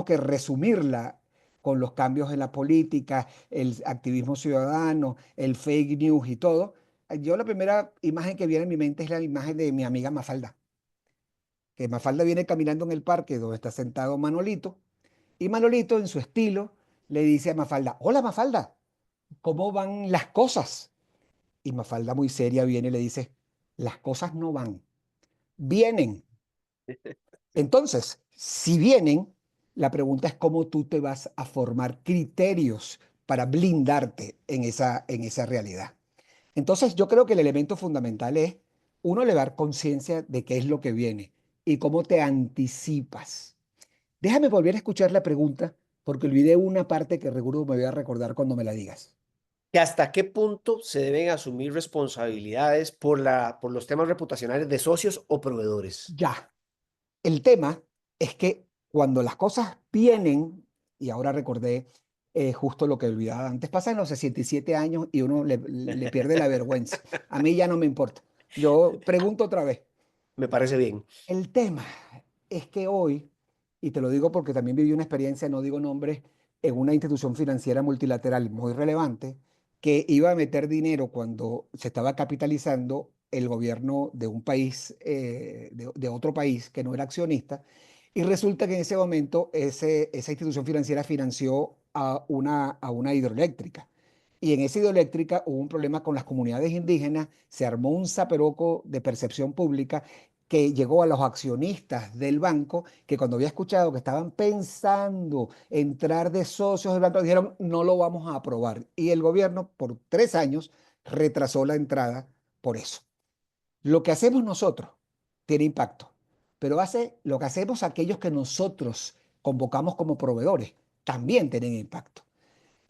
Speaker 2: que resumirla con los cambios en la política, el activismo ciudadano, el fake news y todo, yo la primera imagen que viene en mi mente es la imagen de mi amiga Mafalda, que Mafalda viene caminando en el parque donde está sentado Manolito, y Manolito en su estilo le dice a Mafalda, hola Mafalda, ¿cómo van las cosas? Y Mafalda muy seria viene y le dice, las cosas no van, vienen. Entonces, si vienen, la pregunta es cómo tú te vas a formar criterios para blindarte en esa realidad. Entonces, yo creo que el elemento fundamental es, uno, elevar conciencia de qué es lo que viene y cómo te anticipas. Déjame volver a escuchar la pregunta porque olvidé una parte que seguro me voy a recordar cuando me la digas.
Speaker 1: ¿Que hasta qué punto se deben asumir responsabilidades por los temas reputacionales de socios o proveedores?
Speaker 2: Ya, el tema es que cuando las cosas vienen, y ahora recordé justo lo que olvidaba antes, pasan los 67 años y uno le pierde la vergüenza. A mí ya no me importa. Yo pregunto otra vez.
Speaker 1: Me parece bien.
Speaker 2: El tema es que hoy, y te lo digo porque también viví una experiencia, no digo nombres, en una institución financiera multilateral muy relevante, que iba a meter dinero cuando se estaba capitalizando el gobierno de un país, de otro país que no era accionista, y resulta que en ese momento esa institución financiera financió a una hidroeléctrica. Y en esa hidroeléctrica hubo un problema con las comunidades indígenas, se armó un zaperoco de percepción pública que llegó a los accionistas del banco, que cuando había escuchado que estaban pensando entrar de socios del banco, dijeron, no lo vamos a aprobar. Y el gobierno, por 3 años, retrasó la entrada por eso. Lo que hacemos nosotros tiene impacto, pero hace lo que hacemos aquellos que nosotros convocamos como proveedores también tienen impacto.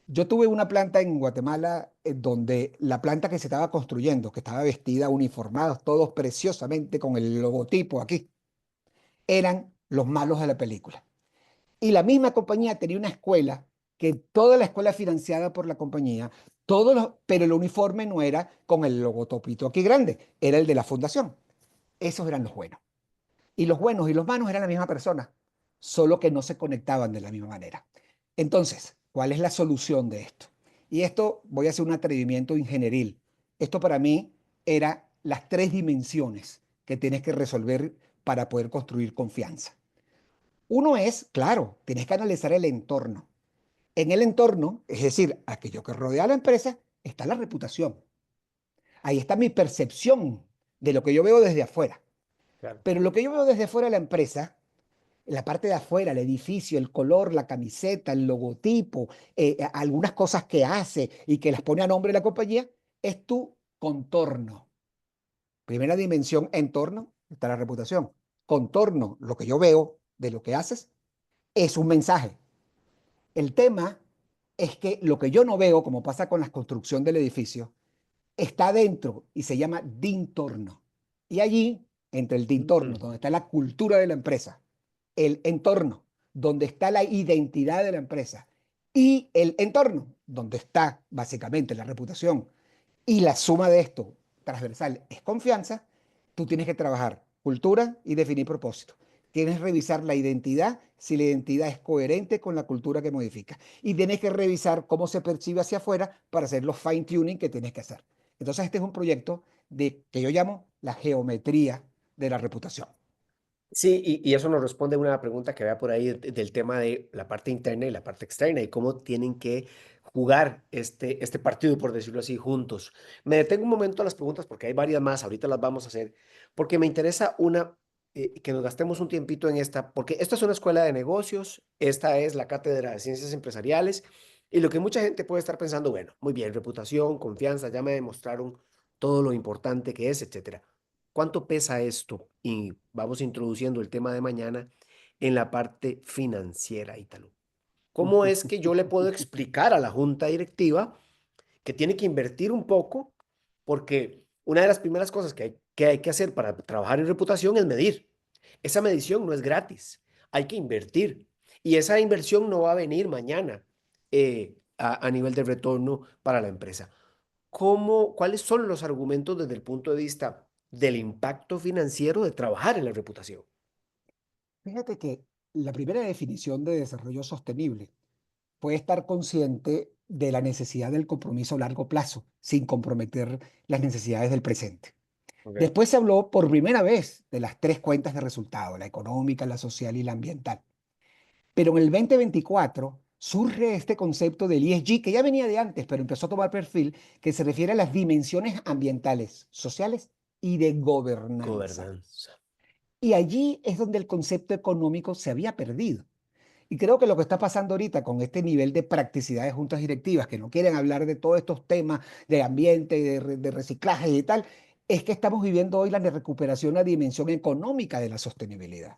Speaker 2: Yo tuve una planta en Guatemala donde la planta que se estaba construyendo, que estaba vestida, uniformados, todos preciosamente con el logotipo aquí, eran los malos de la película. Y la misma compañía tenía una escuela, que toda la escuela financiada por la compañía, pero el uniforme no era con el logotopito aquí grande, era el de la fundación. Esos eran los buenos. Y los buenos y los malos eran la misma persona, solo que no se conectaban de la misma manera. Entonces, ¿cuál es la solución de esto? Y esto voy a hacer un atrevimiento ingenieril. Esto para mí era las 3 dimensiones que tienes que resolver para poder construir confianza. Uno es, claro, tienes que analizar el entorno. En el entorno, es decir, aquello que rodea a la empresa, está la reputación. Ahí está mi percepción de lo que yo veo desde afuera.
Speaker 1: Claro.
Speaker 2: Pero lo que yo veo desde fuera de la empresa, en la parte de afuera, el edificio, el color, la camiseta, el logotipo, algunas cosas que hace y que las pone a nombre de la compañía, es tu contorno. Primera dimensión, entorno, está la reputación. Contorno, lo que yo veo de lo que haces, es un mensaje. El tema es que lo que yo no veo, como pasa con la construcción del edificio, está dentro y se llama dintorno. Y allí, entre el dintorno,
Speaker 1: Mm.
Speaker 2: donde está la cultura de la empresa, el entorno, donde está la identidad de la empresa, y el entorno, donde está básicamente la reputación, y la suma de esto transversal es confianza, tú tienes que trabajar cultura y definir propósito. Tienes que revisar la identidad, si la identidad es coherente con la cultura que modifica. Y tienes que revisar cómo se percibe hacia afuera para hacer los fine tuning que tienes que hacer. Entonces, este es un proyecto que yo llamo la geometría de la reputación.
Speaker 1: Sí, y eso nos responde a una pregunta que había por ahí del tema de la parte interna y la parte externa y cómo tienen que jugar este partido, por decirlo así, juntos. Me detengo un momento a las preguntas porque hay varias más, ahorita las vamos a hacer, porque me interesa una, que nos gastemos un tiempito en esta, porque esta es una escuela de negocios, esta es la cátedra de ciencias empresariales y lo que mucha gente puede estar pensando, bueno, muy bien, reputación, confianza, ya me demostraron todo lo importante que es, etcétera. ¿Cuánto pesa esto? Y vamos introduciendo el tema de mañana en la parte financiera, Ítalo. ¿Cómo es que yo le puedo explicar a la junta directiva que tiene que invertir un poco? Porque una de las primeras cosas que hay que hacer para trabajar en reputación es medir. Esa medición no es gratis, hay que invertir. Y esa inversión no va a venir mañana a nivel de retorno para la empresa. ¿Cuáles son los argumentos desde el punto de vista del impacto financiero de trabajar en la reputación?
Speaker 2: Fíjate que la primera definición de desarrollo sostenible puede estar consciente de la necesidad del compromiso a largo plazo, sin comprometer las necesidades del presente.
Speaker 1: Ok.
Speaker 2: Después se habló por primera vez de las tres cuentas de resultado, la económica, la social y la ambiental. Pero en el 2024 surge este concepto del ESG, que ya venía de antes, pero empezó a tomar perfil, que se refiere a las dimensiones ambientales, sociales y de gobernanza.
Speaker 1: Gobernanza.
Speaker 2: Y allí es donde el concepto económico se había perdido. Y creo que lo que está pasando ahorita con este nivel de practicidad de juntas directivas que no quieren hablar de todos estos temas de ambiente, de reciclaje y tal, es que estamos viviendo hoy la recuperación a dimensión económica de la sostenibilidad.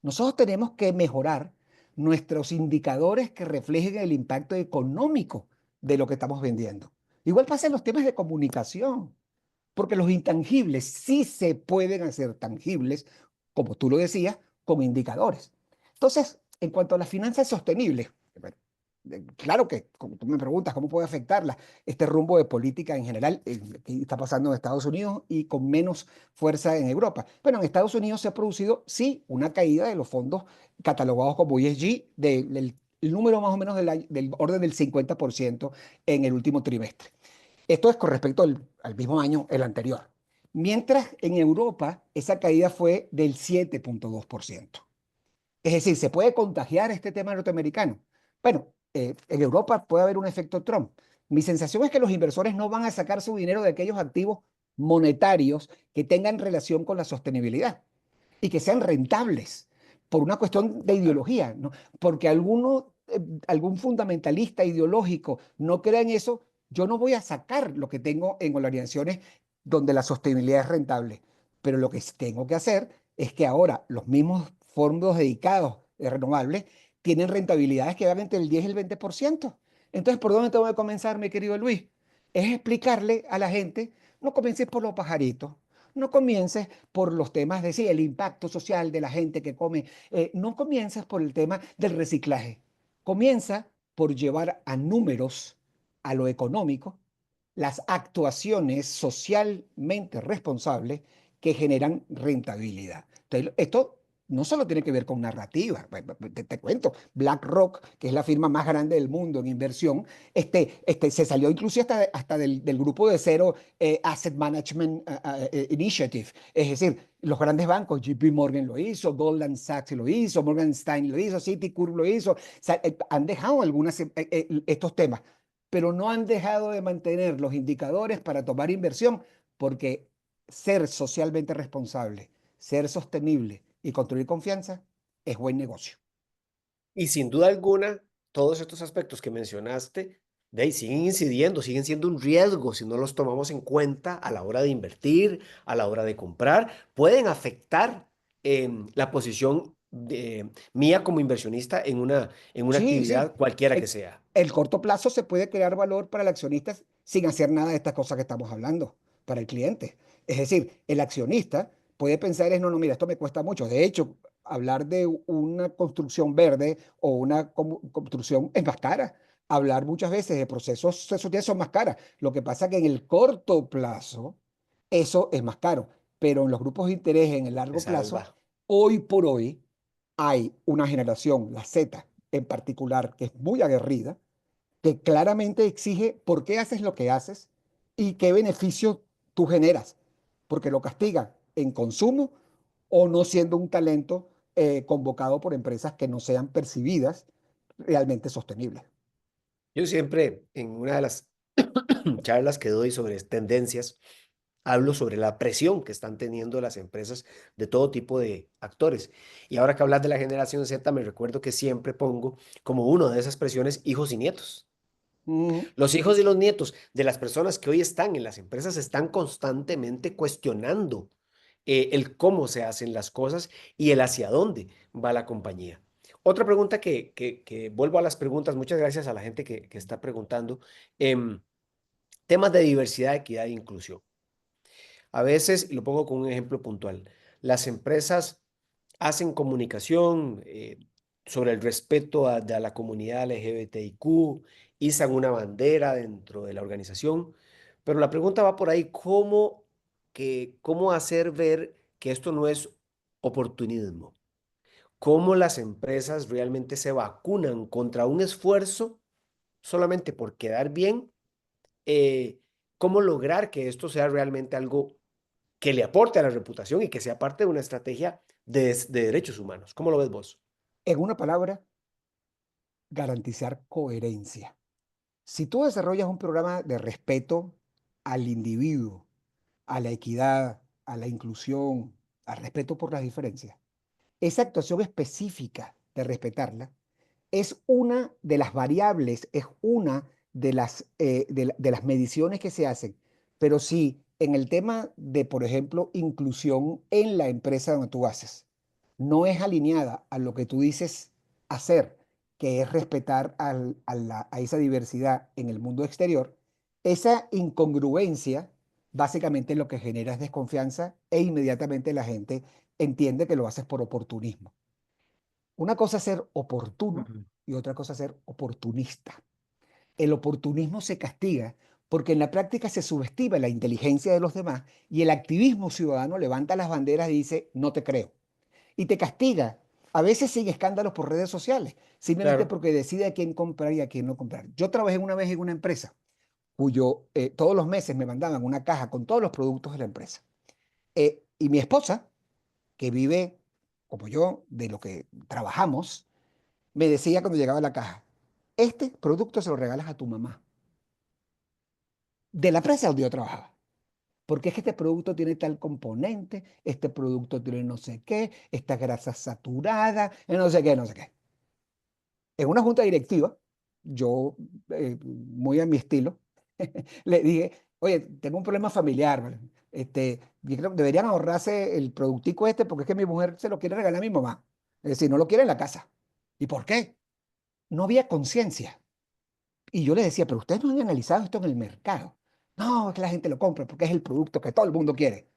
Speaker 2: Nosotros tenemos que mejorar nuestros indicadores que reflejen el impacto económico de lo que estamos vendiendo. Igual pasa en los temas de comunicación, porque los intangibles sí se pueden hacer tangibles, como tú lo decías, con indicadores. Entonces, en cuanto a las finanzas sostenibles, bueno, claro que, como tú me preguntas, ¿cómo puede afectarla este rumbo de política en general que está pasando en Estados Unidos y con menos fuerza en Europa? Bueno, en Estados Unidos se ha producido, sí, una caída de los fondos catalogados como ESG, del el número más o menos del orden del 50% en el último trimestre. Esto es con respecto al mismo año, el anterior. Mientras en Europa esa caída fue del 7,2%. Es decir, ¿se puede contagiar este tema norteamericano? Bueno, en Europa puede haber un efecto Trump. Mi sensación es que los inversores no van a sacar su dinero de aquellos activos monetarios que tengan relación con la sostenibilidad y que sean rentables por una cuestión de
Speaker 1: Claro.
Speaker 2: ideología, ¿no? Porque algún fundamentalista ideológico no crea en eso, yo no voy a sacar lo que tengo en organizaciones donde la sostenibilidad es rentable. Pero lo que tengo que hacer es que ahora los mismos fondos dedicados de renovables tienen rentabilidades que van entre el 10 y el 20%. Entonces, ¿por dónde tengo que comenzar, mi querido Luis? Es explicarle a la gente, no comiences por los pajaritos, no comiences por los temas de sí, el impacto social de la gente que come. No comiences por el tema del reciclaje. Comienza por llevar a números, a lo económico, las actuaciones socialmente responsables que generan rentabilidad. Entonces, esto no solo tiene que ver con narrativa. Te cuento, BlackRock, que es la firma más grande del mundo en inversión, se salió incluso hasta del grupo de cero Asset Management Initiative. Es decir, los grandes bancos, JP Morgan lo hizo, Goldman Sachs lo hizo, Morgan Stanley lo hizo, Citigroup lo hizo, han dejado estos temas, pero no han dejado de mantener los indicadores para tomar inversión, porque ser socialmente responsable, ser sostenible y construir confianza es buen negocio.
Speaker 1: Y sin duda alguna, todos estos aspectos que mencionaste, de ahí siguen incidiendo, siguen siendo un riesgo si no los tomamos en cuenta a la hora de invertir, a la hora de comprar, pueden afectar la posición mía como inversionista en una
Speaker 2: Sí, sí.
Speaker 1: actividad cualquiera que
Speaker 2: En
Speaker 1: sea.
Speaker 2: el corto plazo se puede crear valor para el accionista sin hacer nada de estas cosas que estamos hablando para el cliente. Es decir, el accionista puede pensar es, no, no, mira, esto me cuesta mucho. De hecho, hablar de una construcción verde o una construcción es más cara. Hablar muchas veces de procesos sensoriales son más caras. Lo que pasa es que en el corto plazo eso es más caro, pero en los grupos de interés en el
Speaker 1: Se
Speaker 2: largo plazo,
Speaker 1: salva.
Speaker 2: hoy por hoy hay una generación, la Z en particular, que es muy aguerrida, que claramente exige por qué haces lo que haces y qué beneficio tú generas, porque lo castigan en consumo o no siendo un talento convocado por empresas que no sean percibidas realmente sostenibles.
Speaker 1: Yo siempre, en una de las charlas que doy sobre tendencias, hablo sobre la presión que están teniendo las empresas de todo tipo de actores. Y ahora que hablas de la generación Z, me recuerdo que siempre pongo como uno de esas presiones hijos y nietos.
Speaker 2: Mm,
Speaker 1: Los hijos y los nietos de las personas que hoy están en las empresas están constantemente cuestionando el cómo se hacen las cosas y el hacia dónde va la compañía. Otra pregunta que vuelvo a las preguntas, muchas gracias a la gente que está preguntando. Temas de diversidad, equidad e inclusión. A veces, y lo pongo con un ejemplo puntual, las empresas hacen comunicación sobre el respeto a la comunidad LGBTIQ, izan una bandera dentro de la organización, pero la pregunta va por ahí, ¿cómo hacer ver que esto no es oportunismo? cómo las empresas realmente se vacunan contra un esfuerzo solamente por quedar bien, eh, cómo lograr que esto sea realmente algo que le aporte a la reputación y que sea parte de una estrategia de derechos humanos. ¿Cómo lo ves vos?
Speaker 2: En una palabra, garantizar coherencia. Si tú desarrollas un programa de respeto al individuo, a la equidad, a la inclusión, al respeto por las diferencias, esa actuación específica de respetarla es una de las variables, es una de las mediciones que se hacen. Pero si en el tema de, por ejemplo, inclusión en la empresa donde tú haces, no es alineada a lo que tú dices hacer, que es respetar a esa diversidad en el mundo exterior, esa incongruencia básicamente lo que genera es desconfianza e inmediatamente la gente entiende que lo haces por oportunismo. Una cosa es ser oportuno
Speaker 1: Ujú.
Speaker 2: y otra cosa es ser oportunista. El oportunismo se castiga porque en la práctica se subestima la inteligencia de los demás y el activismo ciudadano levanta las banderas y dice, no te creo. Y te castiga, a veces sin escándalos por redes sociales, simplemente
Speaker 1: Claro.
Speaker 2: porque decide a quién comprar y a quién no comprar. Yo trabajé una vez en una empresa cuyo todos los meses me mandaban una caja con todos los productos de la empresa. Y mi esposa, que vive como yo, de lo que trabajamos, me decía cuando llegaba a la caja, este producto se lo regalas a tu mamá, de la empresa donde yo trabajaba. Porque es que este producto tiene tal componente, este producto tiene no sé qué, esta grasa saturada, no sé qué, no sé qué. En una junta directiva, yo, muy a mi estilo, le dije, oye, tengo un problema familiar, ¿vale? Yo creo que deberían ahorrarse el productico este porque es que mi mujer se lo quiere regalar a mi mamá. Es decir, no lo quiere en la casa. ¿Y por qué? No había conciencia. Y yo le decía, pero ustedes no han analizado esto en el mercado. No, es que la gente lo compra porque es el producto que todo el mundo quiere.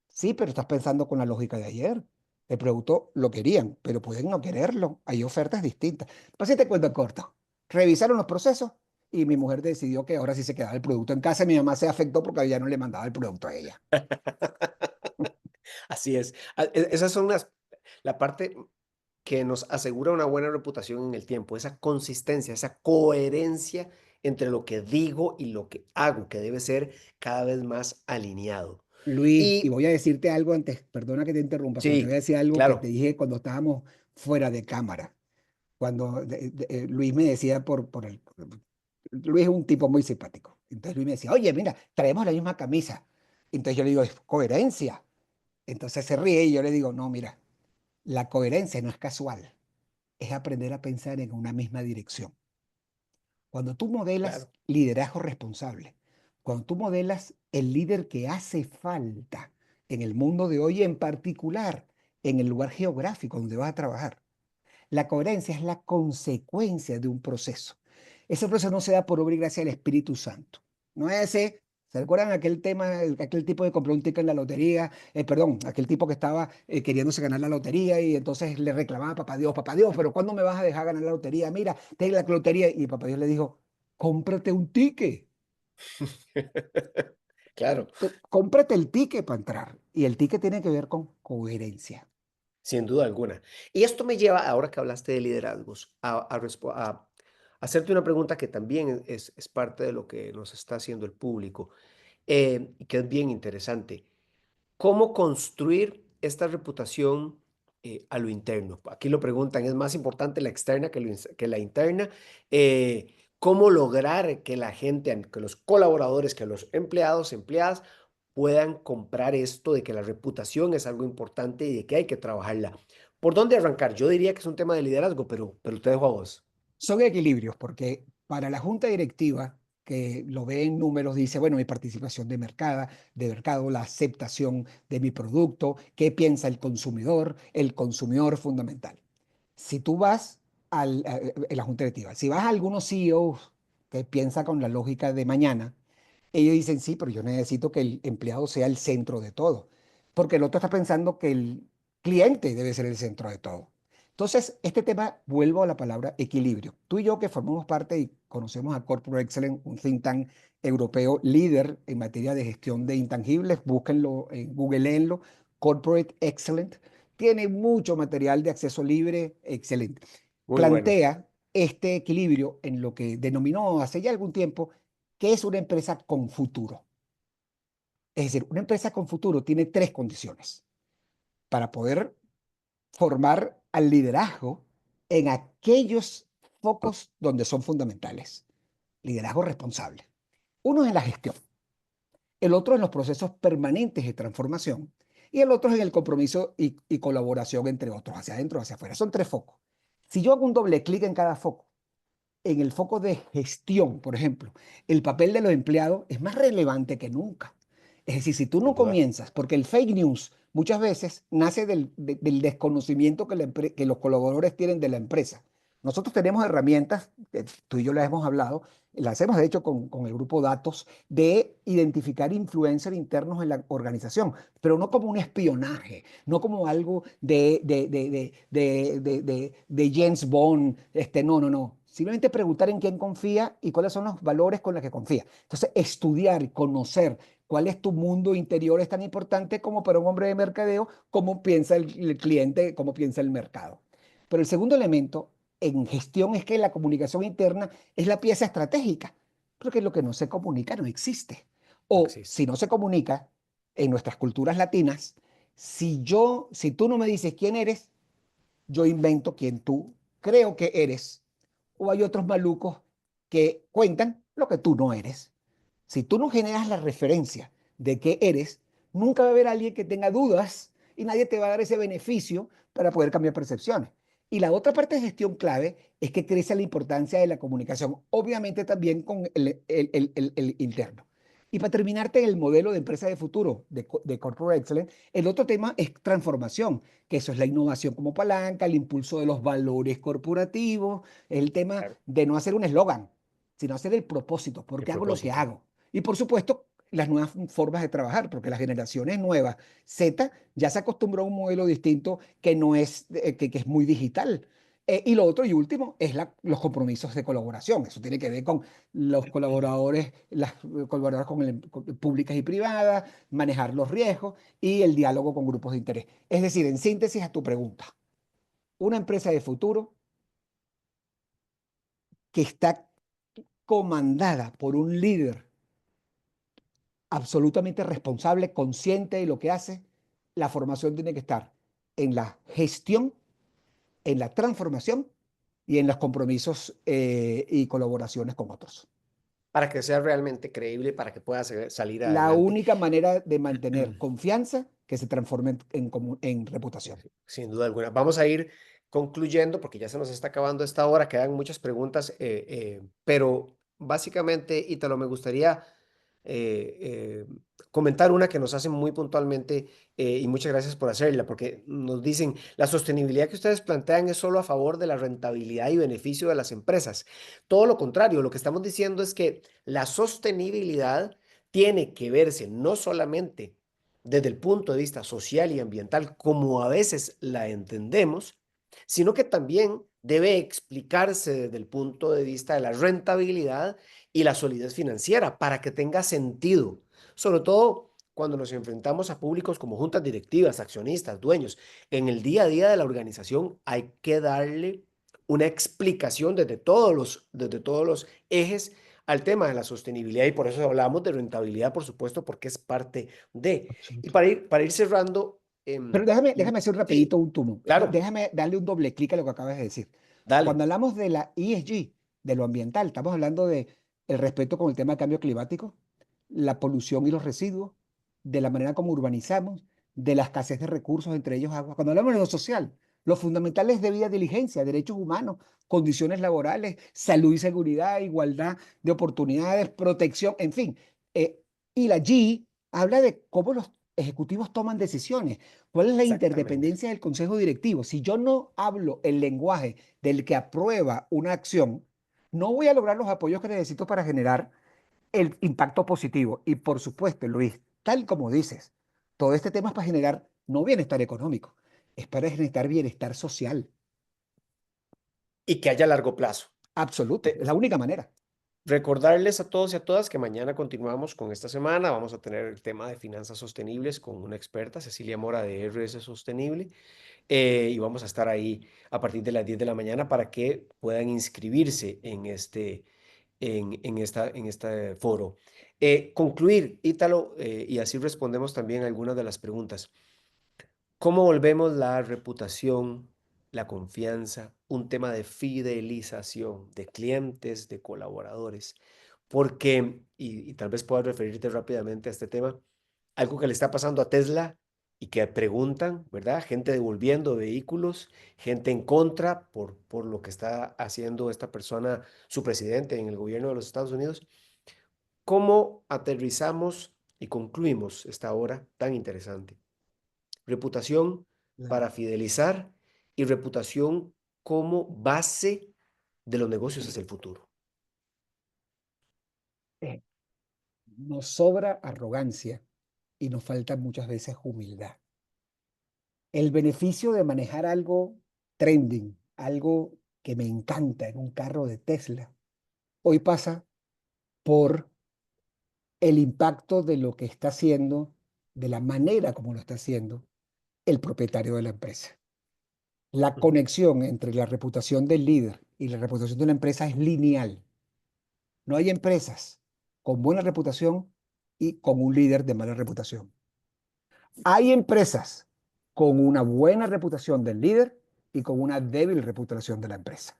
Speaker 2: Sí, pero estás pensando con la lógica de ayer. El producto lo querían, pero pueden no quererlo. Hay ofertas distintas. Pues te cuento corto. Revisaron los procesos y mi mujer decidió que ahora sí se quedaba el producto en casa. Mi mamá se afectó porque ya no le mandaba el producto a ella.
Speaker 1: Así es. Esas son la parte que nos asegura una buena reputación en el tiempo, esa consistencia, esa coherencia entre lo que digo y lo que hago, que debe ser cada vez más alineado.
Speaker 2: Luis, y
Speaker 1: Y
Speaker 2: voy a decirte algo antes, perdona que te interrumpa, pero te voy a
Speaker 1: sí,
Speaker 2: decir algo que te
Speaker 1: claro,
Speaker 2: dije cuando estábamos fuera de cámara. Cuando Luis me decía Luis es un tipo muy simpático. Entonces Luis me decía, oye, mira, traemos la misma camisa. Entonces yo le digo, es coherencia. Entonces se ríe y yo le digo, no, mira, la coherencia no es casual, es aprender a pensar en una misma dirección. Cuando tú modelas
Speaker 1: claro.
Speaker 2: liderazgo responsable, cuando tú modelas el líder que hace falta en el mundo de hoy, en particular en el lugar geográfico donde vas a trabajar, la coherencia es la consecuencia de un proceso. Ese proceso no se da por obra y gracia del Espíritu Santo. No es ese. ¿Se recuerdan aquel tema, aquel tipo que compró un ticket en la lotería? Perdón, aquel tipo que estaba queriéndose ganar la lotería y entonces le reclamaba a papá Dios, pero ¿cuándo me vas a dejar ganar la lotería? Mira, ten la lotería. Y papá Dios le dijo, cómprate un ticket.
Speaker 1: Claro,
Speaker 2: Cómprate el ticket para entrar. Y el ticket tiene que ver con coherencia.
Speaker 1: sin duda alguna. Y esto me lleva, ahora que hablaste de liderazgos, a hacerte una pregunta que también es parte de lo que nos está haciendo el público, y que es bien interesante. ¿Cómo construir esta reputación a lo interno? Aquí lo preguntan, ¿es más importante la externa que la interna? ¿Cómo lograr que la gente, que los colaboradores, que los empleados, empleadas puedan comprar esto de que la reputación es algo importante y de que hay que trabajarla? ¿Por dónde arrancar? Yo diría que es un tema de liderazgo, pero te dejo a vos.
Speaker 2: Son equilibrios, porque para la junta directiva, que lo ve en números, dice, bueno, mi participación de mercado, la aceptación de mi producto, qué piensa el consumidor fundamental. Si tú vas en la junta directiva, si vas a algunos CEOs que piensan con la lógica de mañana, ellos dicen, sí, pero yo necesito que el empleado sea el centro de todo, porque el otro está pensando que el cliente debe ser el centro de todo. Entonces, este tema, vuelvo a la palabra equilibrio. Tú y yo que formamos parte y conocemos a Corporate Excellence, un think tank europeo líder en materia de gestión de intangibles, búsquenlo en Google, léenlo, Corporate Excellence. Tiene mucho material de acceso libre, excelente.
Speaker 1: Muy bueno.
Speaker 2: Plantea este equilibrio en lo que denominó hace ya algún tiempo que es una empresa con futuro. Es decir, una empresa con futuro tiene tres condiciones para poder formar al liderazgo en aquellos focos donde son fundamentales. Liderazgo responsable. Uno es en la gestión, el otro en los procesos permanentes de transformación y el otro es en el compromiso y colaboración entre otros, hacia adentro, hacia afuera. Son tres focos. Si yo hago un doble clic en cada foco, en el foco de gestión, por ejemplo, el papel de los empleados es más relevante que nunca. Es decir, si tú
Speaker 1: Sin
Speaker 2: no
Speaker 1: duda.
Speaker 2: comienzas, porque el fake news muchas veces nace del desconocimiento que los colaboradores tienen de la empresa. Nosotros tenemos herramientas, tú y yo las hemos hablado, las hemos hecho con el grupo Datos, de identificar influencers internos en la organización, pero no como un espionaje, no como algo de James Bond, no, no, no. Simplemente preguntar en quién confía y cuáles son los valores con los que confía. Entonces, estudiar, conocer cuál es tu mundo interior es tan importante como para un hombre de mercadeo, cómo piensa el cliente, cómo piensa el mercado. Pero el segundo elemento en gestión es que la comunicación interna es la pieza estratégica, porque lo que no se comunica no existe.
Speaker 1: No
Speaker 2: O
Speaker 1: existe.
Speaker 2: si no se comunica en nuestras culturas latinas, si tú no me dices quién eres, yo invento quién tú creo que eres. O hay otros malucos que cuentan lo que tú no eres. Si tú no generas la referencia de qué eres, nunca va a haber alguien que tenga dudas y nadie te va a dar ese beneficio para poder cambiar percepciones. Y la otra parte de gestión clave es que crece la importancia de la comunicación, obviamente también con el interno. Y para terminarte en el modelo de empresa de futuro de Corporate Excellence, el otro tema es transformación, que eso es la innovación como palanca, el impulso de los valores corporativos, el tema
Speaker 1: Claro.
Speaker 2: de no hacer un eslogan, sino hacer el propósito,
Speaker 1: El
Speaker 2: porque hago lo que
Speaker 1: propósito.
Speaker 2: hago. Y por supuesto, las nuevas formas de trabajar, porque las generaciones nuevas Z ya se acostumbró a un modelo distinto que no es, que es muy digital. Y lo otro y último es los compromisos de colaboración. Eso tiene que ver con los colaboradores, las colaboradoras con públicas y privadas, manejar los riesgos y el diálogo con grupos de interés. Es decir, en síntesis a tu pregunta, una empresa de futuro que está comandada por un líder absolutamente responsable, consciente de lo que hace, la formación tiene que estar en la gestión, en la transformación y en los compromisos y colaboraciones con otros.
Speaker 1: Para que sea realmente creíble, para que pueda salir
Speaker 2: La
Speaker 1: adelante.
Speaker 2: única manera de mantener confianza que se transforme en reputación.
Speaker 1: Sin duda alguna. Vamos a ir concluyendo porque ya se nos está acabando esta hora, quedan muchas preguntas, pero básicamente, Ítalo, me gustaría comentar una que nos hacen muy puntualmente y muchas gracias por hacerla, porque nos dicen, la sostenibilidad que ustedes plantean es solo a favor de la rentabilidad y beneficio de las empresas. Todo lo contrario, lo que estamos diciendo es que la sostenibilidad tiene que verse no solamente desde el punto de vista social y ambiental, como a veces la entendemos, sino que también debe explicarse desde el punto de vista de la rentabilidad y la solidez financiera para que tenga sentido, sobre todo cuando nos enfrentamos a públicos como juntas directivas, accionistas, dueños. En el día a día de la organización hay que darle una explicación desde todos los ejes al tema de la sostenibilidad y por eso hablamos de rentabilidad, por supuesto, porque es parte de. Y
Speaker 2: Absoluto.
Speaker 1: para ir cerrando,
Speaker 2: Pero déjame hacer un
Speaker 1: sí,
Speaker 2: rapidito un tumo.
Speaker 1: claro,
Speaker 2: Déjame darle un doble clic a lo que acabas de decir.
Speaker 1: dale,
Speaker 2: Cuando hablamos de la ESG, de lo ambiental, estamos hablando de el respeto con el tema del cambio climático, la polución y los residuos, de la manera como urbanizamos, de la escasez de recursos, entre ellos agua. Cuando hablamos de lo social, lo fundamental es debida diligencia, derechos humanos, condiciones laborales, salud y seguridad, igualdad de oportunidades, protección, en fin. Eh, y la G habla de cómo los ejecutivos toman decisiones. ¿Cuál es la
Speaker 1: exactamente.
Speaker 2: interdependencia del consejo directivo? Si yo no hablo el lenguaje del que aprueba una acción, no voy a lograr los apoyos que necesito para generar el impacto positivo. Y por supuesto, Luis, tal como dices, todo este tema es para generar no bienestar económico, es para generar bienestar social.
Speaker 1: Y que haya largo plazo.
Speaker 2: Absoluto, es
Speaker 1: Te-
Speaker 2: la única manera.
Speaker 1: Recordarles a todos y a todas que mañana continuamos con esta semana. Vamos a tener el tema de finanzas sostenibles con una experta, Cecilia Mora de RS Sostenible, y vamos a estar ahí a partir de las 10 de la mañana para que puedan inscribirse en este foro. Concluir, Ítalo, y así respondemos también algunas de las preguntas. ¿Cómo volvemos la reputación, la confianza, un tema de fidelización de clientes, de colaboradores? Porque, y tal vez puedas referirte rápidamente a este tema, algo que le está pasando a Tesla y que preguntan, ¿verdad? Gente devolviendo vehículos, gente en contra por lo que está haciendo esta persona, su presidente en el gobierno de los Estados Unidos. ¿Cómo aterrizamos y concluimos esta hora tan interesante? Reputación
Speaker 2: La-
Speaker 1: para fidelizar y reputación como base de los negocios hacia el futuro.
Speaker 2: eh, Nos sobra arrogancia y nos falta muchas veces humildad. El beneficio de manejar algo trending, algo que me encanta en un carro de Tesla, hoy pasa por el impacto de lo que está haciendo, de la manera como lo está haciendo el propietario de la empresa. La
Speaker 1: Ujú.
Speaker 2: conexión entre la reputación del líder y la reputación de la empresa es lineal. No hay empresas con buena reputación y con un líder de mala reputación. Hay empresas con una buena reputación del líder y con una débil reputación de la empresa.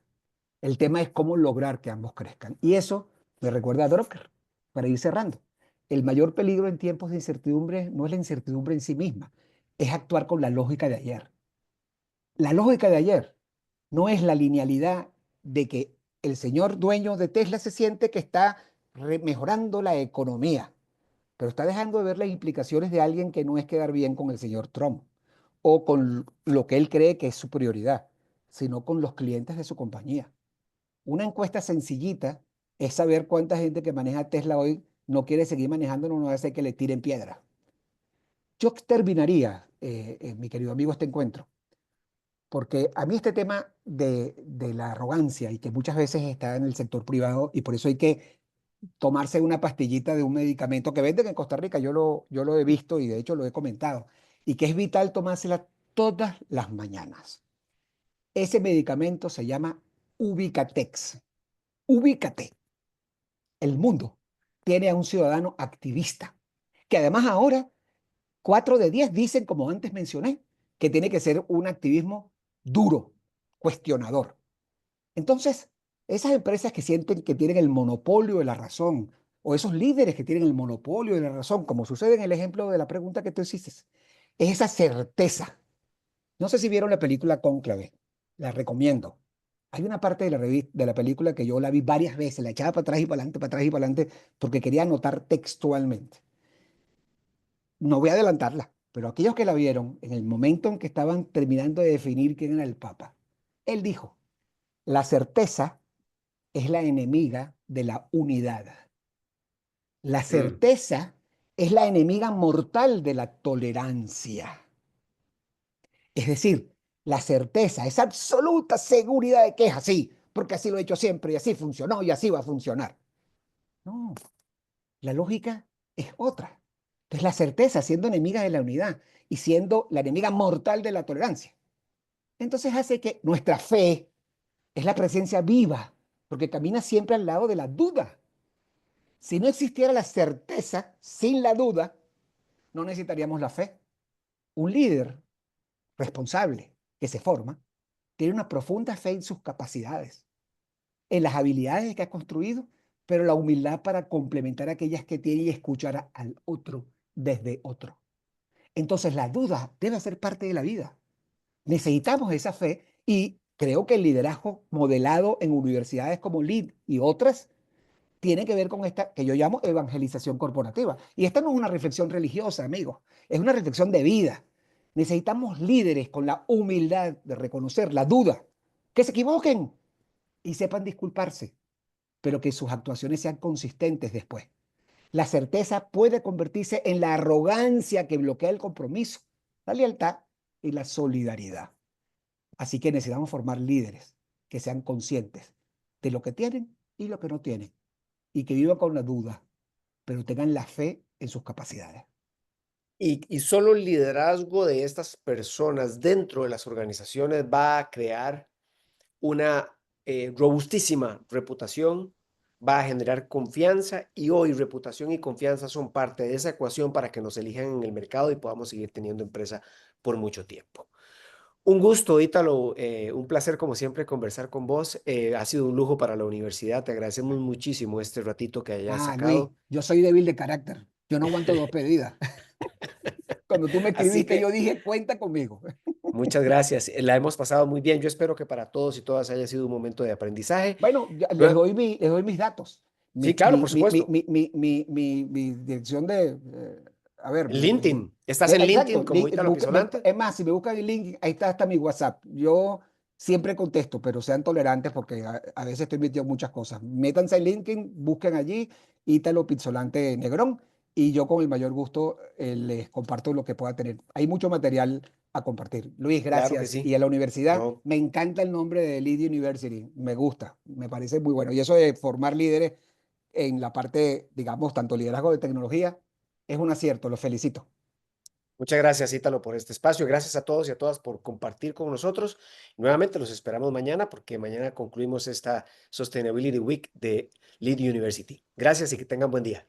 Speaker 2: El tema es cómo lograr que ambos crezcan. Y eso me recuerda a Drucker, para ir cerrando. El mayor peligro en tiempos de incertidumbre no es la incertidumbre en sí misma, es actuar con la lógica de ayer. La lógica de ayer no es la linealidad de que el señor dueño de Tesla se siente que está mejorando la economía, pero está dejando de ver las implicaciones de alguien que no es quedar bien con el señor Trump o con lo que él cree que es su prioridad, sino con los clientes de su compañía. Una encuesta sencillita es saber cuánta gente que maneja Tesla hoy no quiere seguir manejando, no hace que le tiren piedra. Yo terminaría, mi querido amigo, este encuentro, porque a mí este tema de la arrogancia y que muchas veces está en el sector privado y por eso hay que tomarse una pastillita de un medicamento que venden en Costa Rica, yo lo he visto y de hecho lo he comentado, y que es vital tomársela todas las mañanas. Ese medicamento se llama Ubicatex. Ubícate. El mundo tiene a un ciudadano activista, que además ahora 4 de 10 dicen, como antes mencioné, que tiene que ser un activismo duro, cuestionador. Entonces, esas empresas que sienten que tienen el monopolio de la razón, o esos líderes que tienen el monopolio de la razón, como sucede en el ejemplo de la pregunta que tú hiciste, es esa certeza. No sé si vieron la película Cónclave, la recomiendo. Hay una parte de de la película que yo la vi varias veces, la echaba para atrás y para adelante, para atrás y para adelante, porque quería anotar textualmente. No voy a adelantarla, pero aquellos que la vieron, en el momento en que estaban terminando de definir quién era el Papa, él dijo, la certeza es la enemiga de la unidad. La
Speaker 1: Mm,
Speaker 2: certeza es la enemiga mortal de la tolerancia. Es decir, la certeza, esa absoluta seguridad de que es así, porque así lo he hecho siempre y así funcionó y así va a funcionar. No, la lógica es otra. Entonces, la certeza siendo enemiga de la unidad y siendo la enemiga mortal de la tolerancia. Entonces hace que nuestra fe es la presencia viva, porque camina siempre al lado de la duda. Si no existiera la certeza sin la duda, no necesitaríamos la fe. Un líder responsable que se forma tiene una profunda fe en sus capacidades, en las habilidades que ha construido, pero la humildad para complementar aquellas que tiene y escuchar al otro desde otro. Entonces la duda debe ser parte de la vida. Necesitamos esa fe y creo que el liderazgo modelado en universidades como LEED y otras tiene que ver con esta que yo llamo evangelización corporativa. Y esta no es una reflexión religiosa, amigos, es una reflexión de vida. Necesitamos líderes con la humildad de reconocer la duda, que se equivoquen y sepan disculparse, pero que sus actuaciones sean consistentes después. La certeza puede convertirse en la arrogancia que bloquea el compromiso, la lealtad y la solidaridad. Así que necesitamos formar líderes que sean conscientes de lo que tienen y lo que no tienen y que vivan con la duda, pero tengan la fe en sus capacidades.
Speaker 1: Y solo el liderazgo de estas personas dentro de las organizaciones va a crear una robustísima reputación, va a generar confianza y hoy reputación y confianza son parte de esa ecuación para que nos elijan en el mercado y podamos seguir teniendo empresa por mucho tiempo. Un gusto, Ítalo, un placer como siempre conversar con vos. Ha sido un lujo para la universidad. Te agradecemos muchísimo este ratito que hayas
Speaker 2: Ah, Luis,
Speaker 1: sacado.
Speaker 2: yo soy débil de carácter. Yo no aguanto dos pedidas. Cuando tú me
Speaker 1: Así
Speaker 2: escribiste, yo
Speaker 1: que
Speaker 2: dije, cuenta conmigo.
Speaker 1: muchas gracias. La hemos pasado muy bien. Yo espero que para todos y todas haya sido un momento de aprendizaje.
Speaker 2: Bueno,
Speaker 1: Nue-
Speaker 2: les doy mis datos.
Speaker 1: Sí, claro, por supuesto.
Speaker 2: Mi dirección de, a ver,
Speaker 1: En LinkedIn. Estás en
Speaker 2: exacto,
Speaker 1: LinkedIn como Ítalo Pisolante.
Speaker 2: es más, si me buscan en LinkedIn, ahí está hasta mi WhatsApp. Yo siempre contesto, pero sean tolerantes porque a veces estoy metido en muchas cosas. Métanse en LinkedIn, busquen allí Ítalo Pizzolante Negrón y yo con el mayor gusto les comparto lo que pueda tener. Hay mucho material a compartir. Luis,
Speaker 1: Claro que
Speaker 2: gracias. Y
Speaker 1: sí.
Speaker 2: a la universidad,
Speaker 1: No,
Speaker 2: me encanta el nombre de Lead University. Me gusta, me parece muy bueno. Y eso de formar líderes en la parte, digamos, tanto liderazgo de tecnología, es un acierto. Los felicito.
Speaker 1: muchas gracias, Ítalo, por este espacio. Gracias a todos y a todas por compartir con nosotros. Nuevamente los esperamos mañana porque mañana concluimos esta Sustainability Week de Lead University. Gracias y que tengan buen día.